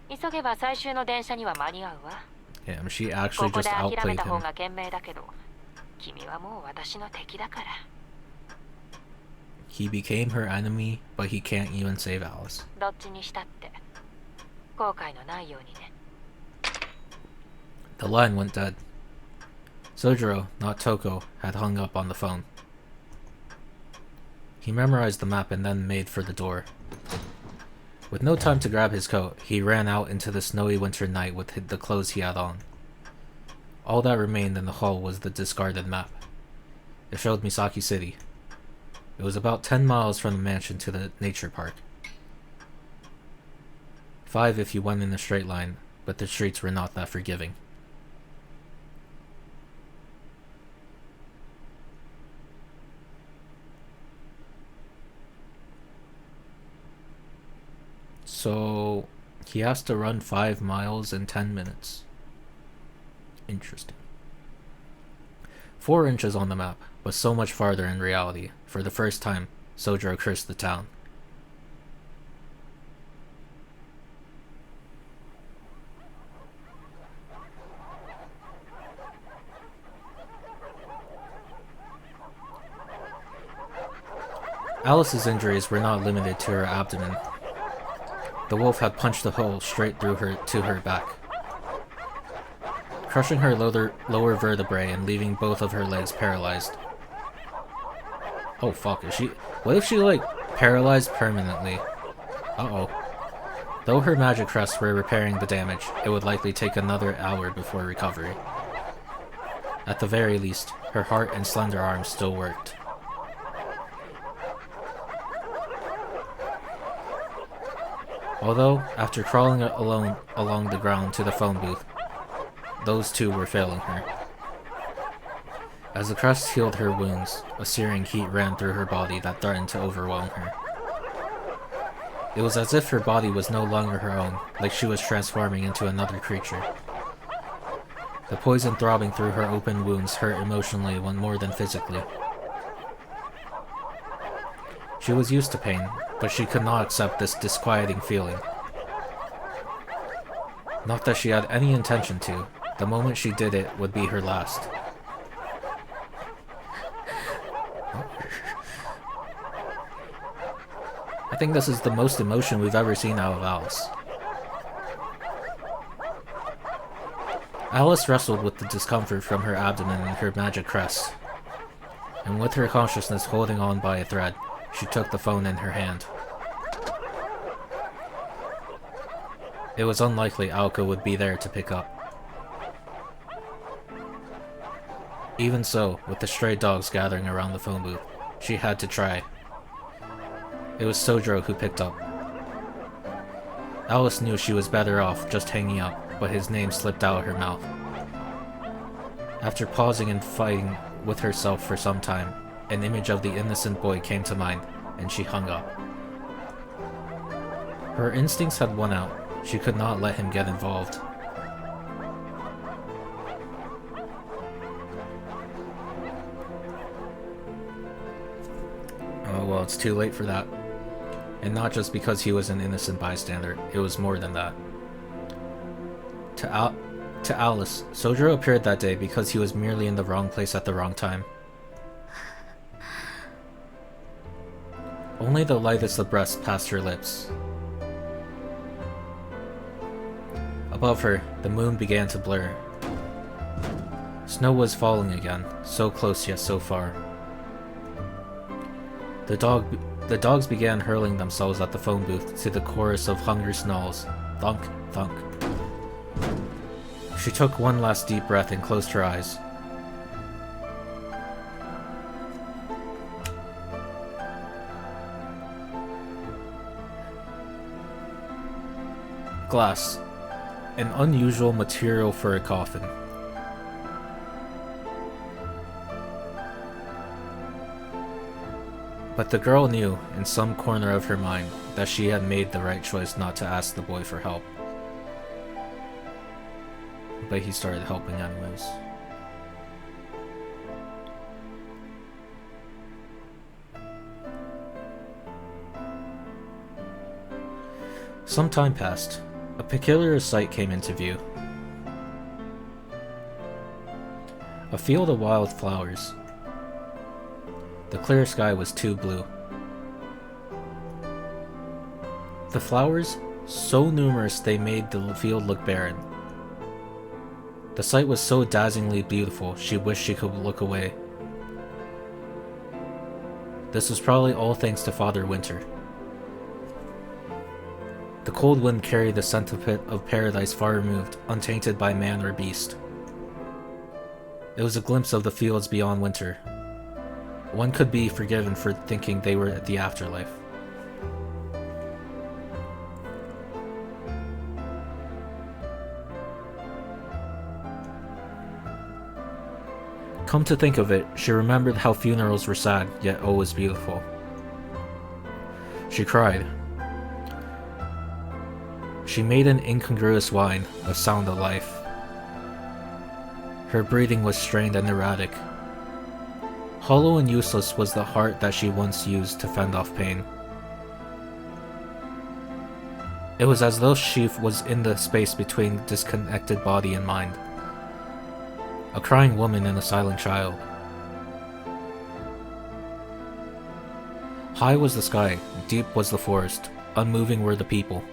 急げば最終の電車には間に合うわ。Damn, she こ actually こ just で諦め outplayed た方 him. が賢明だけど、君はもう私の敵だから。He became her enemy, but he can't even save Alice. どっちにしたって、後悔のないようにね。The line went dead. Sojiro, not Toko, had hung up on the phone. He memorized the map and then made for the door. With no time to grab his coat, he ran out into the snowy winter night with the clothes he had on. All that remained in the hall was the discarded map. It showed Misaki City. It was about 10 miles from the mansion to the nature park. 5 if you went in a straight line, but the streets were not that forgiving. So he has to run 5 miles in 10 minutes. Interesting. 4 inches on the map, but so much farther in reality. For the first time, Sojiro cursed the town. Alice's injuries were not limited to her abdomen. The wolf had punched a hole straight through her to her back, crushing her lower vertebrae and leaving both of her legs paralyzed. Oh fuck, what if she like paralyzed permanently? Uh-oh. Though her magic crests were repairing the damage, it would likely take another hour before recovery. At the very least, her heart and slender arms still worked. Although, after crawling along the ground to the phone booth, those too were failing her. As the crust healed her wounds, a searing heat ran through her body that threatened to overwhelm her. It was as if her body was no longer her own, like she was transforming into another creature. The poison throbbing through her open wounds hurt emotionally more than physically. She was used to pain, but she could not accept this disquieting feeling. Not that she had any intention to. The moment she did it would be her last. I think this is the most emotion we've ever seen out of Alice. Alice wrestled with the discomfort from her abdomen and her magic crest, and with her consciousness holding on by a thread, she took the phone in her hand. It was unlikely Aoko would be there to pick up. Even so, with the stray dogs gathering around the phone booth, she had to try. It was Sojiro who picked up. Alice knew she was better off just hanging up, but his name slipped out of her mouth. After pausing and fighting with herself for some time, an image of the innocent boy came to mind, and she hung up. Her instincts had won out. She could not let him get involved. Oh well, it's too late for that. And not just because he was an innocent bystander, it was more than that. To Alice, Sojiro appeared that day because he was merely in the wrong place at the wrong time. Only the lightest of breaths passed her lips. Above her, the moon began to blur. Snow was falling again, so close yet so far. The dogs began hurling themselves at the phone booth to the chorus of hungry snarls. Thunk, thunk. She took one last deep breath and closed her eyes. Glass. An unusual material for a coffin. But the girl knew, in some corner of her mind, that she had made the right choice not to ask the boy for help. But he started helping anyways. Some time passed. A peculiar sight came into view. A field of wild flowers. The clear sky was too blue. The flowers, so numerous they made the field look barren. The sight was so dazzlingly beautiful, she wished she could look away. This was probably all thanks to Father Winter. The cold wind carried the scent of paradise far removed, untainted by man or beast. It was a glimpse of the fields beyond winter. One could be forgiven for thinking they were at the afterlife. Come to think of it, she remembered how funerals were sad, yet always beautiful. She cried. She made an incongruous whine, a sound of life. Her breathing was strained and erratic. Hollow and useless was the heart that she once used to fend off pain. It was as though she was in the space between disconnected body and mind. A crying woman and a silent child. High was the sky, deep was the forest, unmoving were the people.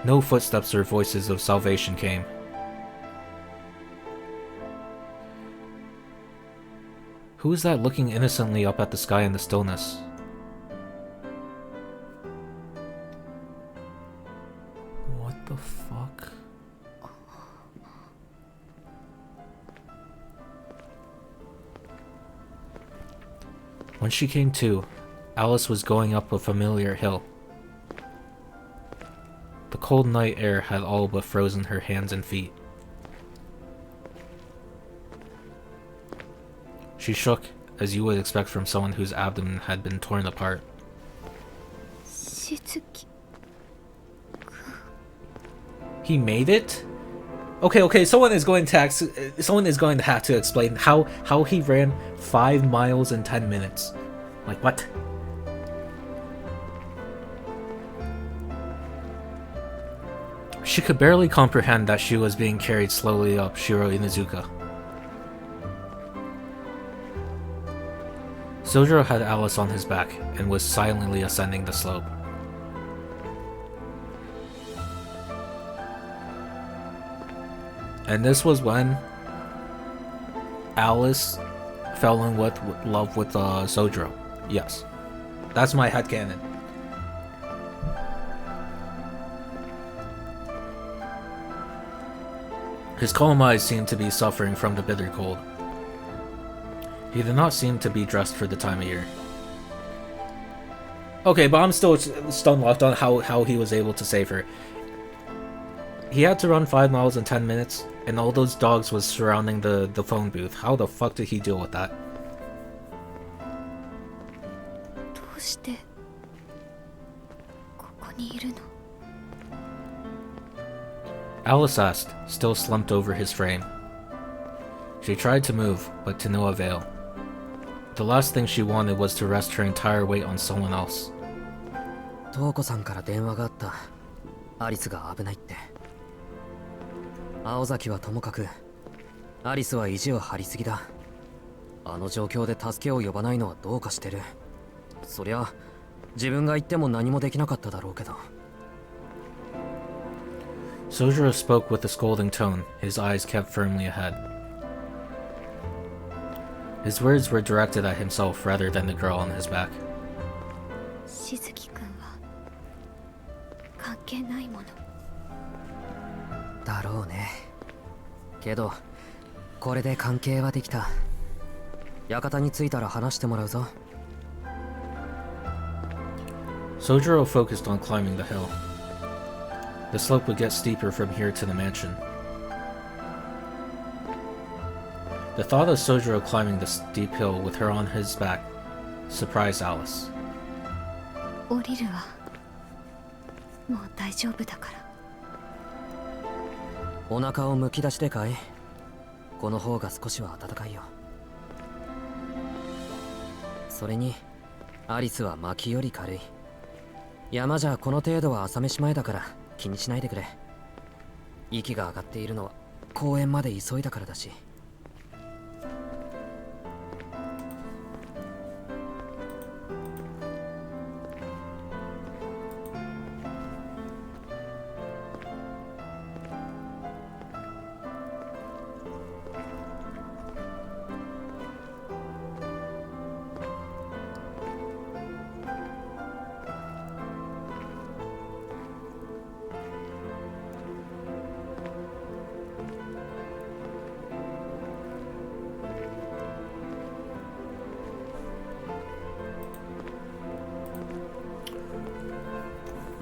No footsteps or voices of salvation came. Who is that looking innocently up at the sky in the stillness? What the fuck? When she came to, Alice was going up a familiar hill. The cold night air had all but frozen her hands and feet. She shook, as you would expect from someone whose abdomen had been torn apart. Shizuki. He made it? Okay, someone is going to have to explain how he ran 5 miles in 10 minutes. Like, what? She could barely comprehend that she was being carried slowly up Shiro Inuzuka. Sojiro had Alice on his back and was silently ascending the slope. And this was when Alice fell in love with Sojiro. Yes. That's my headcanon. His calm eyes seemed to be suffering from the bitter cold. He did not seem to be dressed for the time of year. Okay, but I'm still stunlocked on how he was able to save her. He had to run 5 miles in 10 minutes, and all those dogs was surrounding the phone booth. How the fuck did he deal with that? どうしてここにいるの? Alice asked, still slumped over his frame. She tried to move, but to no avail. The last thing she wanted was to rest her entire weight on someone else. 瞳子さんから電話があった。アリスが危ないって。青崎はともかく、アリスは意地を張りすぎだ。あの状況で助けを呼ばないのはどうかしてる。そりゃ、自分が言っても何もできなかっただろうけど。Sojiro spoke with a scolding tone, his eyes kept firmly ahead. His words were directed at himself rather than the girl on his back. しずきくんは関係ないもの。だろうね。けど、これで関係はできた。館に着いたら話してもらうぞ。Sojiro focused on climbing the hill. The slope would get steeper from here to the mansion. The thought of Sojiro climbing the steep hill with her on his back surprised Alice. 降りるわ。もう大丈夫だから。お腹をむき出してかい？この方が少しは暖かいよ。それに、アリスは薪より軽い。山じゃこの程度は朝飯前だから気にしないでくれ。息が上がっているのは公園まで急いだからだし。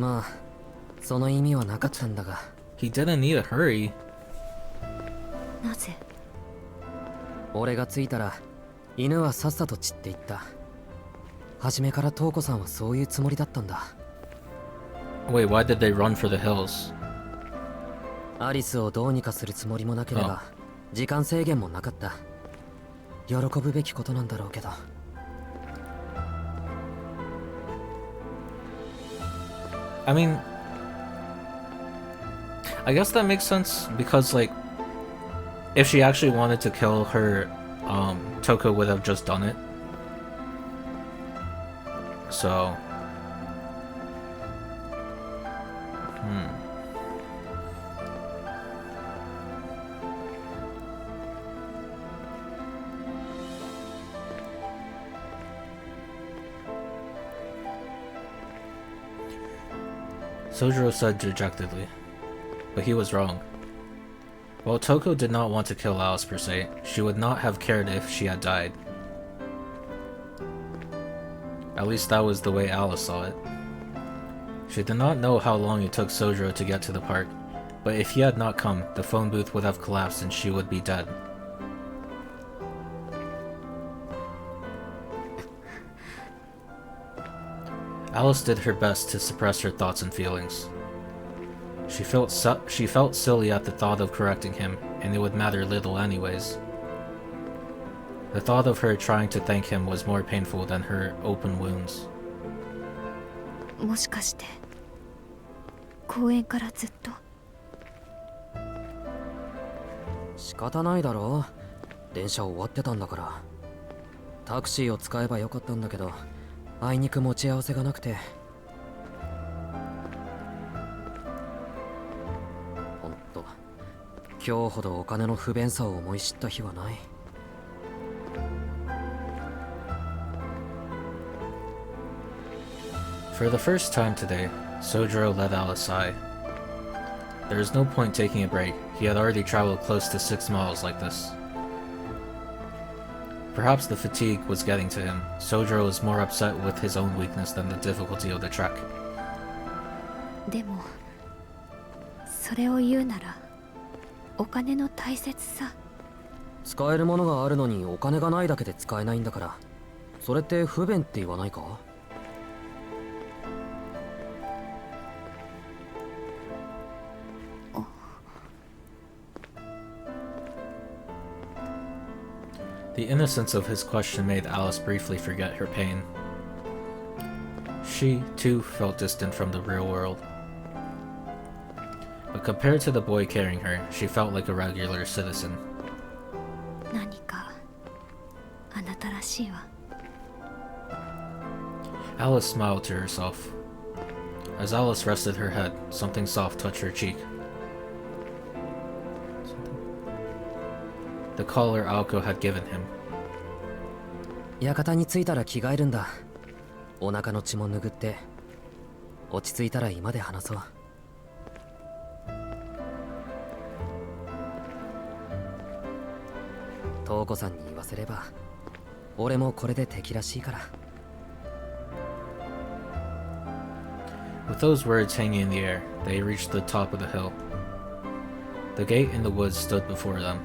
まあその意味はなかったんだが。 He didn't need a hurry. なぜ？俺が着いたら犬はさっさと散っていった。初めから瞳子さんはそういうつもりだったんだ。 Wait, why did they run for the hills? アリスをどうにかするつもりもなければ時間制限もなかった。喜ぶべきことなんだろうけど。 I mean, I guess that makes sense because, like, if she actually wanted to kill her, Toko would have just done it. So, Sojiro said dejectedly, but he was wrong. While Toko did not want to kill Alice per se, she would not have cared if she had died. At least that was the way Alice saw it. She did not know how long it took Sojiro to get to the park, but if he had not come, the phone booth would have collapsed and she would be dead. Alice did her best to suppress her thoughts and feelings. She felt silly at the thought of correcting him, and it would matter little anyways. The thought of her trying to thank him was more painful than her open wounds. もしかして公園からずっと？仕方ないだろう。電車終わってたんだから。タクシーを使えばよかったんだけど、あいにく持ち合わせがなくて。ほんと、今日ほどお金の不便さを思い知った日はない。 For the first time today, Sojiro let out a sigh. There is no point taking a break. He had already traveled close to 6 miles like this. Perhaps the fatigue was getting to him. Sojiro was more upset with his own weakness than the difficulty of the trek. でもそれを言うならお金の大切さ。使えるものがあるのにお金がないだけで使えないんだから、それって不便って言わないか？ The innocence of his question made Alice briefly forget her pain. She, too, felt distant from the real world. But compared to the boy carrying her, she felt like a regular citizen. 何かあなたらしいわ。 Alice smiled to herself. As Alice rested her head, something soft touched her cheek. The collar Aoko had given him. 館に着いたら着替えるんだ。お腹の血も拭って、落ち着いたら今で話そう。瞳子さんに言わせれば、俺もこれで敵らしいから。 With those words hanging in the air, they reached the top of the hill. The gate in the woods stood before them.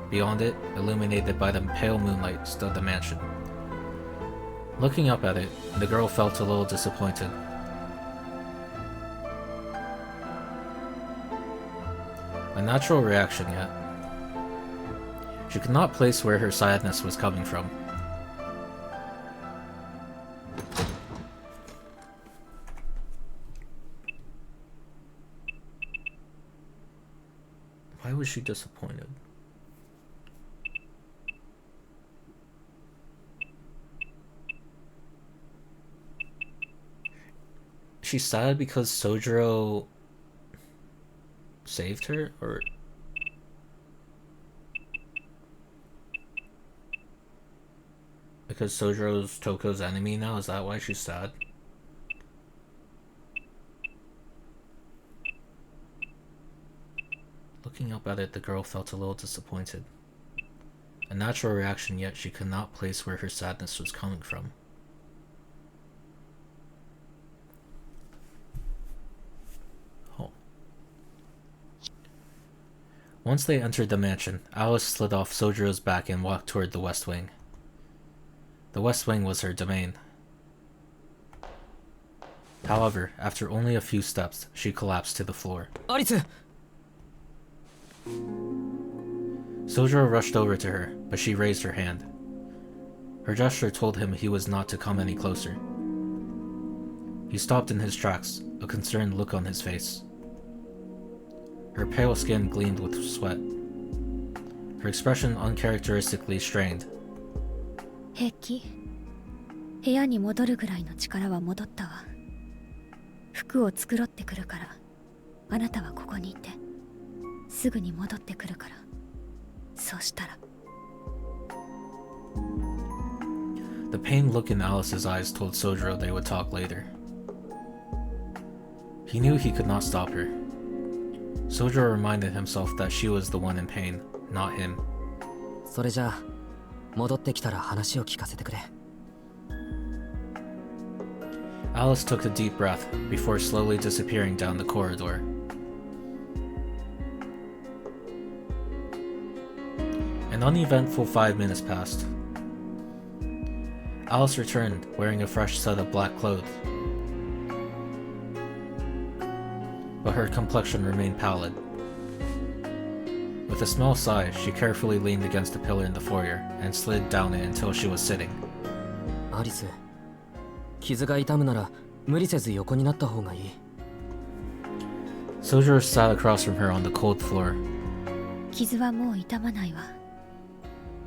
Beyond it, illuminated by the pale moonlight, stood the mansion. Looking up at it, the girl felt a little disappointed. A natural reaction yet. She could not place where her sadness was coming from. Why was she disappointed? She's sad because Sojiro saved her, or because Sojiro's Toko's enemy now? Is that why she's sad? Looking up at it, the girl felt a little disappointed. A natural reaction, yet she could not place where her sadness was coming from. Once they entered the mansion, Alice slid off Sojiro's back and walked toward the West Wing. The West Wing was her domain. However, after only a few steps, she collapsed to the floor. アリス Sojiro rushed over to her, but she raised her hand. Her gesture told him he was not to come any closer. He stopped in his tracks, a concerned look on his face. Her pale skin gleamed with sweat. Her expression uncharacteristically strained. 平気。部屋に戻るぐらいの力は戻ったわ。服を繕ってくるから、あなたはここにいて、すぐに戻ってくるから。そうしたら。The pained look in Alice's eyes told Sojiro they would talk later. He knew he could not stop her. Sojiro reminded himself that she was the one in pain, not him. それじゃあ戻ってきたら話を聞かせてくれ。 Alice took a deep breath before slowly disappearing down the corridor. An uneventful 5 minutes passed. Alice returned, wearing a fresh set of black clothes. But her complexion remained pallid. With a small sigh, she carefully leaned against a pillar in the foyer and slid down it until she was sitting. アリス、傷が痛むなら無理せず横になった方がいい。 Sojiro sat across from her on the cold floor. 傷はもう痛まないわ。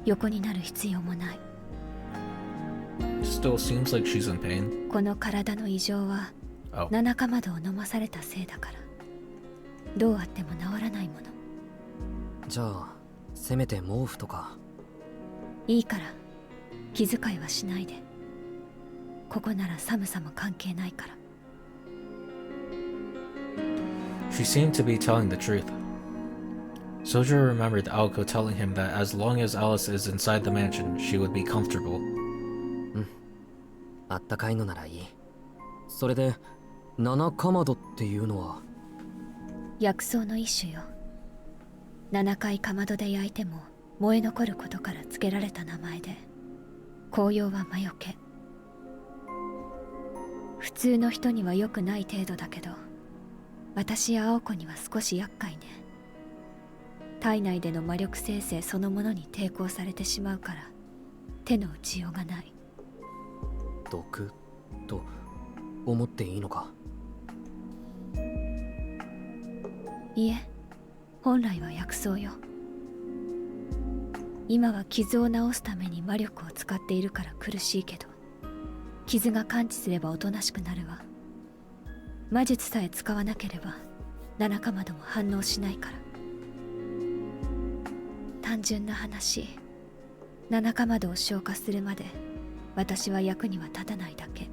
横になる必要もない。 Still seems like she's in pain. この体の異常は Oh. 七かまどを飲まされたせいだから。どうあっても治らないもの。じゃあせめて毛布とか。いいから気遣いはしないで。ここなら寒さも関係ないから。 She seemed to be telling the truth. Sojiro remembered Aoko telling him that as long as Alice is inside the mansion, she would be comfortable. あったかいのならいい。それで七かまどっていうのは。薬草の一種よ。7回かまどで焼いても燃え残ることから付けられた名前で、紅葉は魔除け。普通の人には良くない程度だけど、私や青子には少し厄介ね。体内での魔力生成そのものに抵抗されてしまうから手の打ちようがない。毒と思っていいのか。いえ、本来は薬草よ。今は傷を治すために魔力を使っているから苦しいけど、傷が完治すればおとなしくなるわ。魔術さえ使わなければ七かまども反応しないから。単純な話、七かまどを消化するまで私は役には立たないだけ。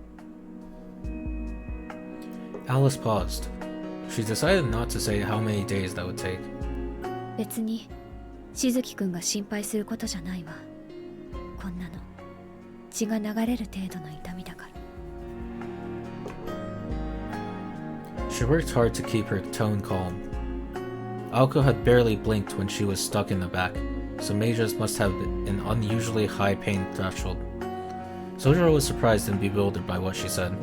Alice paused. She decided not to say how many days that would take. 別にしずきくんが心配することじゃないわ。こんなの血が流れる程度の痛みだから。 She worked hard to keep her tone calm. Aoko had barely blinked when she was stuck in the back, so mages must have an unusually high pain threshold. Sojiro was surprised and bewildered by what she said.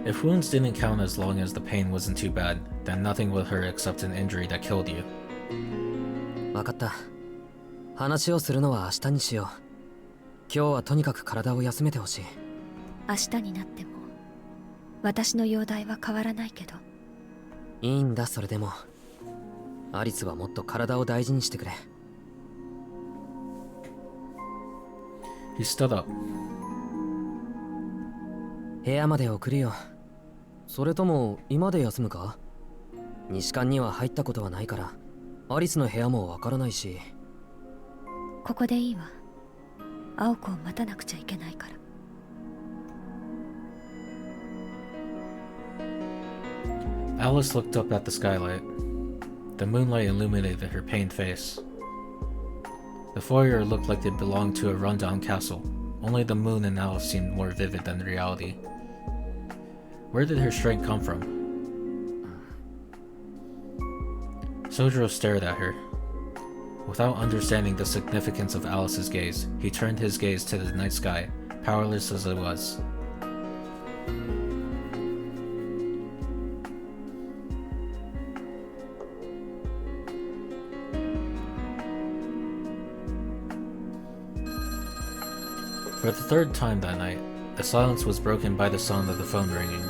If wounds didn't count as long as the pain wasn't too bad, then nothing would hurt except an injury that killed you. わかった。話をするのは明日にしよう。今日はとにかく体を休めてほしい。明日になっても私の容体は変わらないけど。いいんだ、それでも。アリスはもっと体を大事にしてくれ。He stood up. 部屋まで送るよ。それとも今で休むか？西館には入ったことはないからアリスの部屋もわからないし。ここでいいわ。青子を待たなくちゃいけないから。Alice looked up at the skylight. The moonlight illuminated her pained face. The foyer looked like it belonged to a rundown castle, Only the moon and Alice seemed more vivid than reality. Where did her strength come from? Sojiro stared at her. Without understanding the significance of Alice's gaze, he turned his gaze to the night sky, powerless as it was. For the third time that night, the silence was broken by the sound of the phone ringing.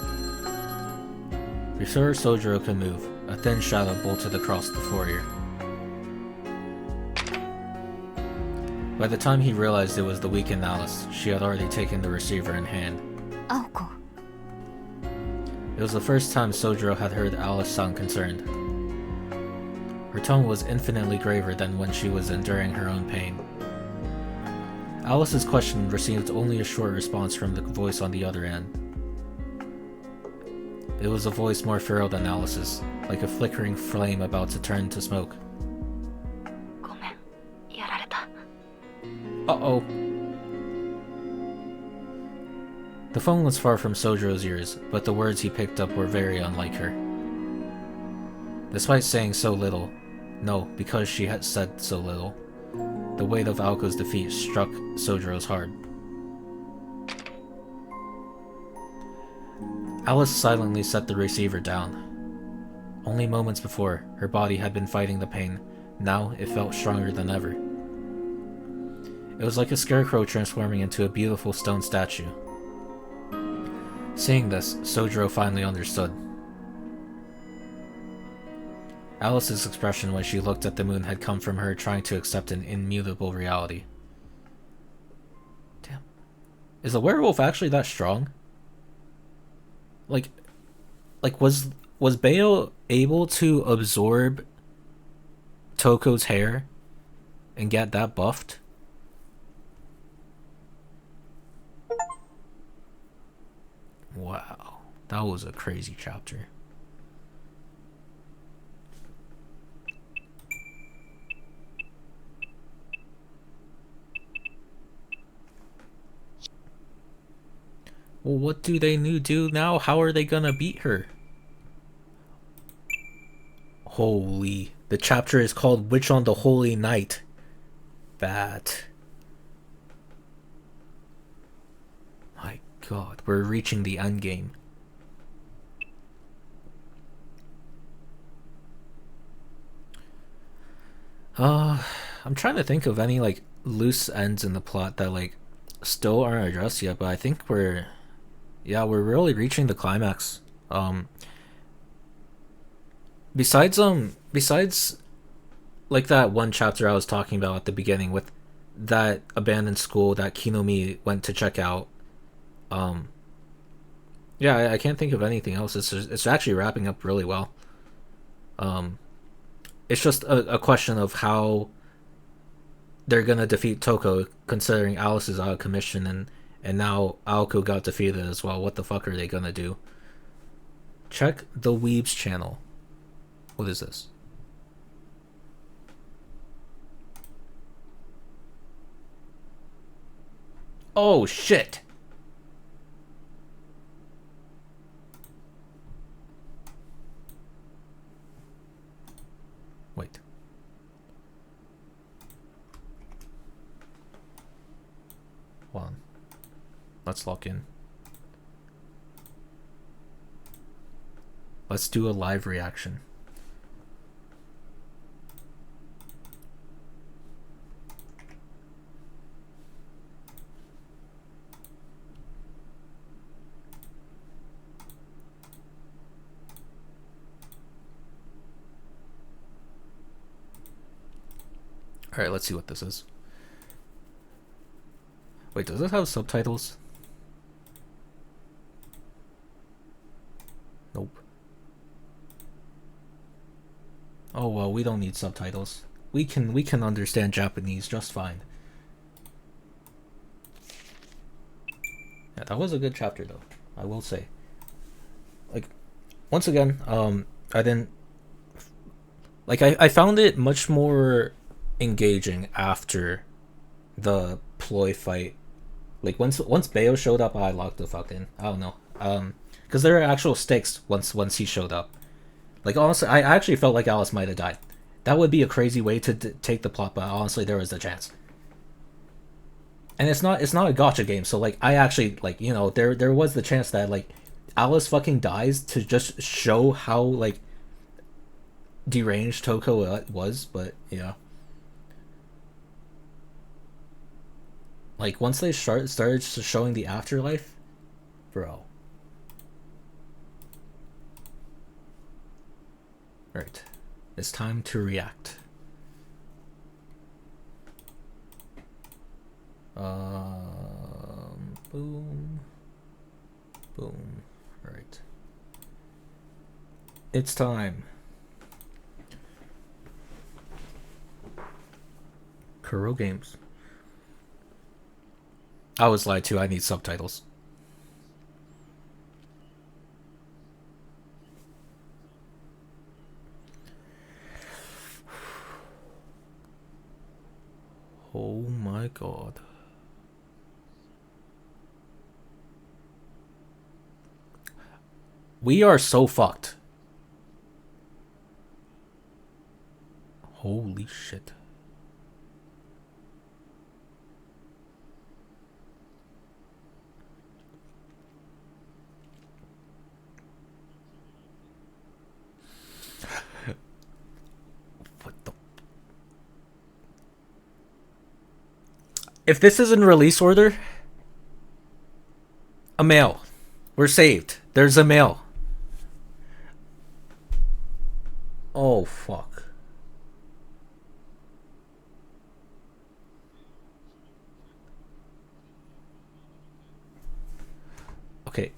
Before Sojiro could move, a thin shadow bolted across the foyer. By the time he realized it was the weakened Alice, she had already taken the receiver in hand. Aoko. It was the first time Sojiro had heard Alice sound concerned. Her tone was infinitely graver than when she was enduring her own pain. Alice's question received only a short response from the voice on the other end. It was a voice more feral than Alice's, like a flickering flame about to turn to smoke. Uh-oh. The phone was far from Sojiro's ears, but the words he picked up were very unlike her. Despite saying so little, no, because she had said so little, the weight of Aoko's defeat struck Sojiro's heart. Alice silently set the receiver down. Only moments before, her body had been fighting the pain. Now it felt stronger than ever. It was like a scarecrow transforming into a beautiful stone statue. Seeing this, Sojiro finally understood. Alice's expression when she looked at the moon had come from her trying to accept an immutable reality. Damn. Is a werewolf actually that strong? Like was Bayo able to absorb Toko's hair and get that buffed? Wow, that was a crazy chapter. Well, what do they do now? How are they gonna beat her? Holy, the chapter is called Witch on the Holy Night. That. My god, we're reaching the end game. I'm trying to think of any like loose ends in the plot that like still aren't addressed yet, but I think we're really reaching the climax. Besides like that one chapter I was talking about at the beginning with that abandoned school that Kinomi went to check out. Yeah, I can't think of anything else. It's actually wrapping up really well. It's just a question of how they're gonna defeat Toko, considering Alice is out of commission and now Aoko got defeated as well. What the fuck are they gonna do? Check the Weebs channel. What is this? Oh shit! Wait. Hold on. Let's lock in. Let's do a live reaction. Alright, let's see what this is. Wait, does it have subtitles? Nope. Oh well, we don't need subtitles. We can understand Japanese just fine. Yeah, that was a good chapter though, I will say. Like, once again, I didn't like I found it much more engaging after the ploy fight Like once Bayo showed up, I locked the fuck in. I don't know. Because there are actual stakes once he showed up. Like honestly, I actually felt like Alice might have died. That would be a crazy way to take the plot, but honestly, there was a chance. And it's not a gacha game, so like I actually like there was the chance that like Alice fucking dies to just show how like deranged Toko was, but yeah. Like once they started showing the afterlife, bro. Right, it's time to react. Boom, boom. Right. It's time. Kuro Games. I was lied to. I need subtitles. Oh my god. We are so fucked. Holy shit. What the? If this is in release order, a male. We're saved. There's a male. Oh fuck. Okay.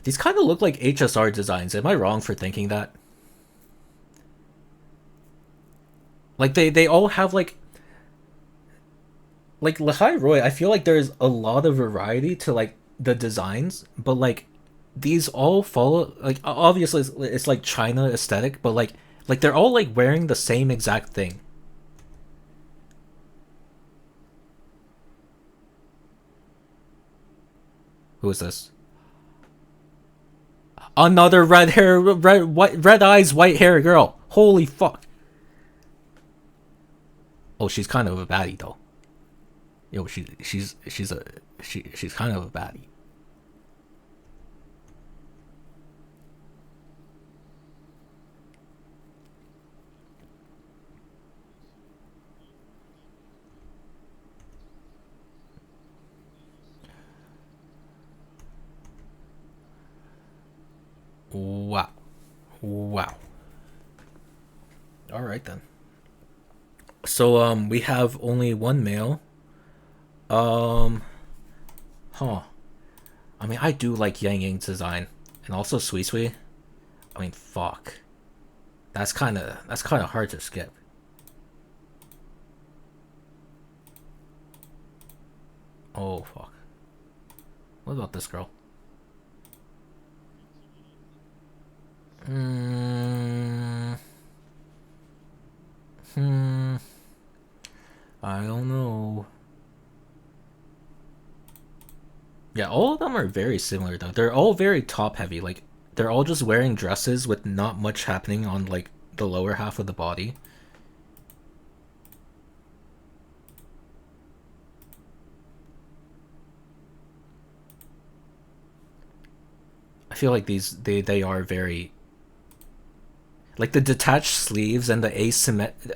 These kind of look like HSR designs. Am I wrong for thinking that? Like they all have like Lehigh Roy, I feel like there's a lot of variety to like the designs, but like these all follow like obviously it's like China aesthetic, but like they're all like wearing the same exact thing. Who is this? Another red hair, red eyes, white hair girl. Holy fuck. Oh, she's kind of a baddie though. Yo, she's kind of a baddie. Wow. Wow. All right then. So we have only one male. Huh. I mean, I do like Yang Yang's design and also Sui Sui. I mean, fuck. That's kind of hard to skip. Oh fuck. What about this girl? I don't know. Yeah, all of them are very similar though. They're all very top heavy. Like they're all just wearing dresses with not much happening on like the lower half of the body. I feel like they are very like the detached sleeves and the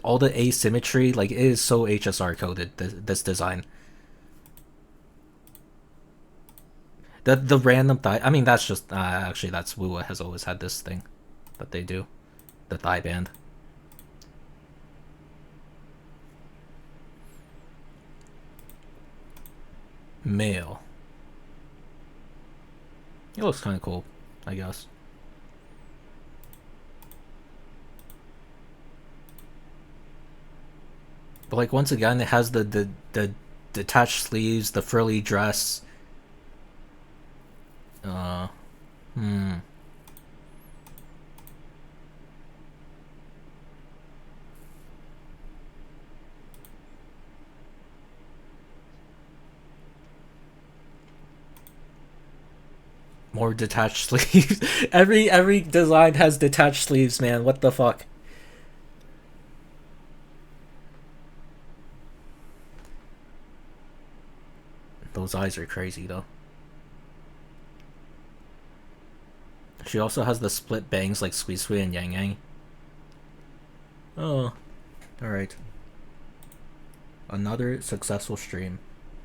all the asymmetry, like it is so HSR coded, this design. The random thigh, I mean that's just actually that's Wua has always had this thing that they do. The thigh band. Male. It looks kind of cool, I guess. But like once again, it has the detached sleeves, the frilly dress. Hmm. More detached sleeves. Every design has detached sleeves, man. What the fuck? Those eyes are crazy though. She also has the split bangs like Sui and Yang Yang. Oh, alright. Another successful stream.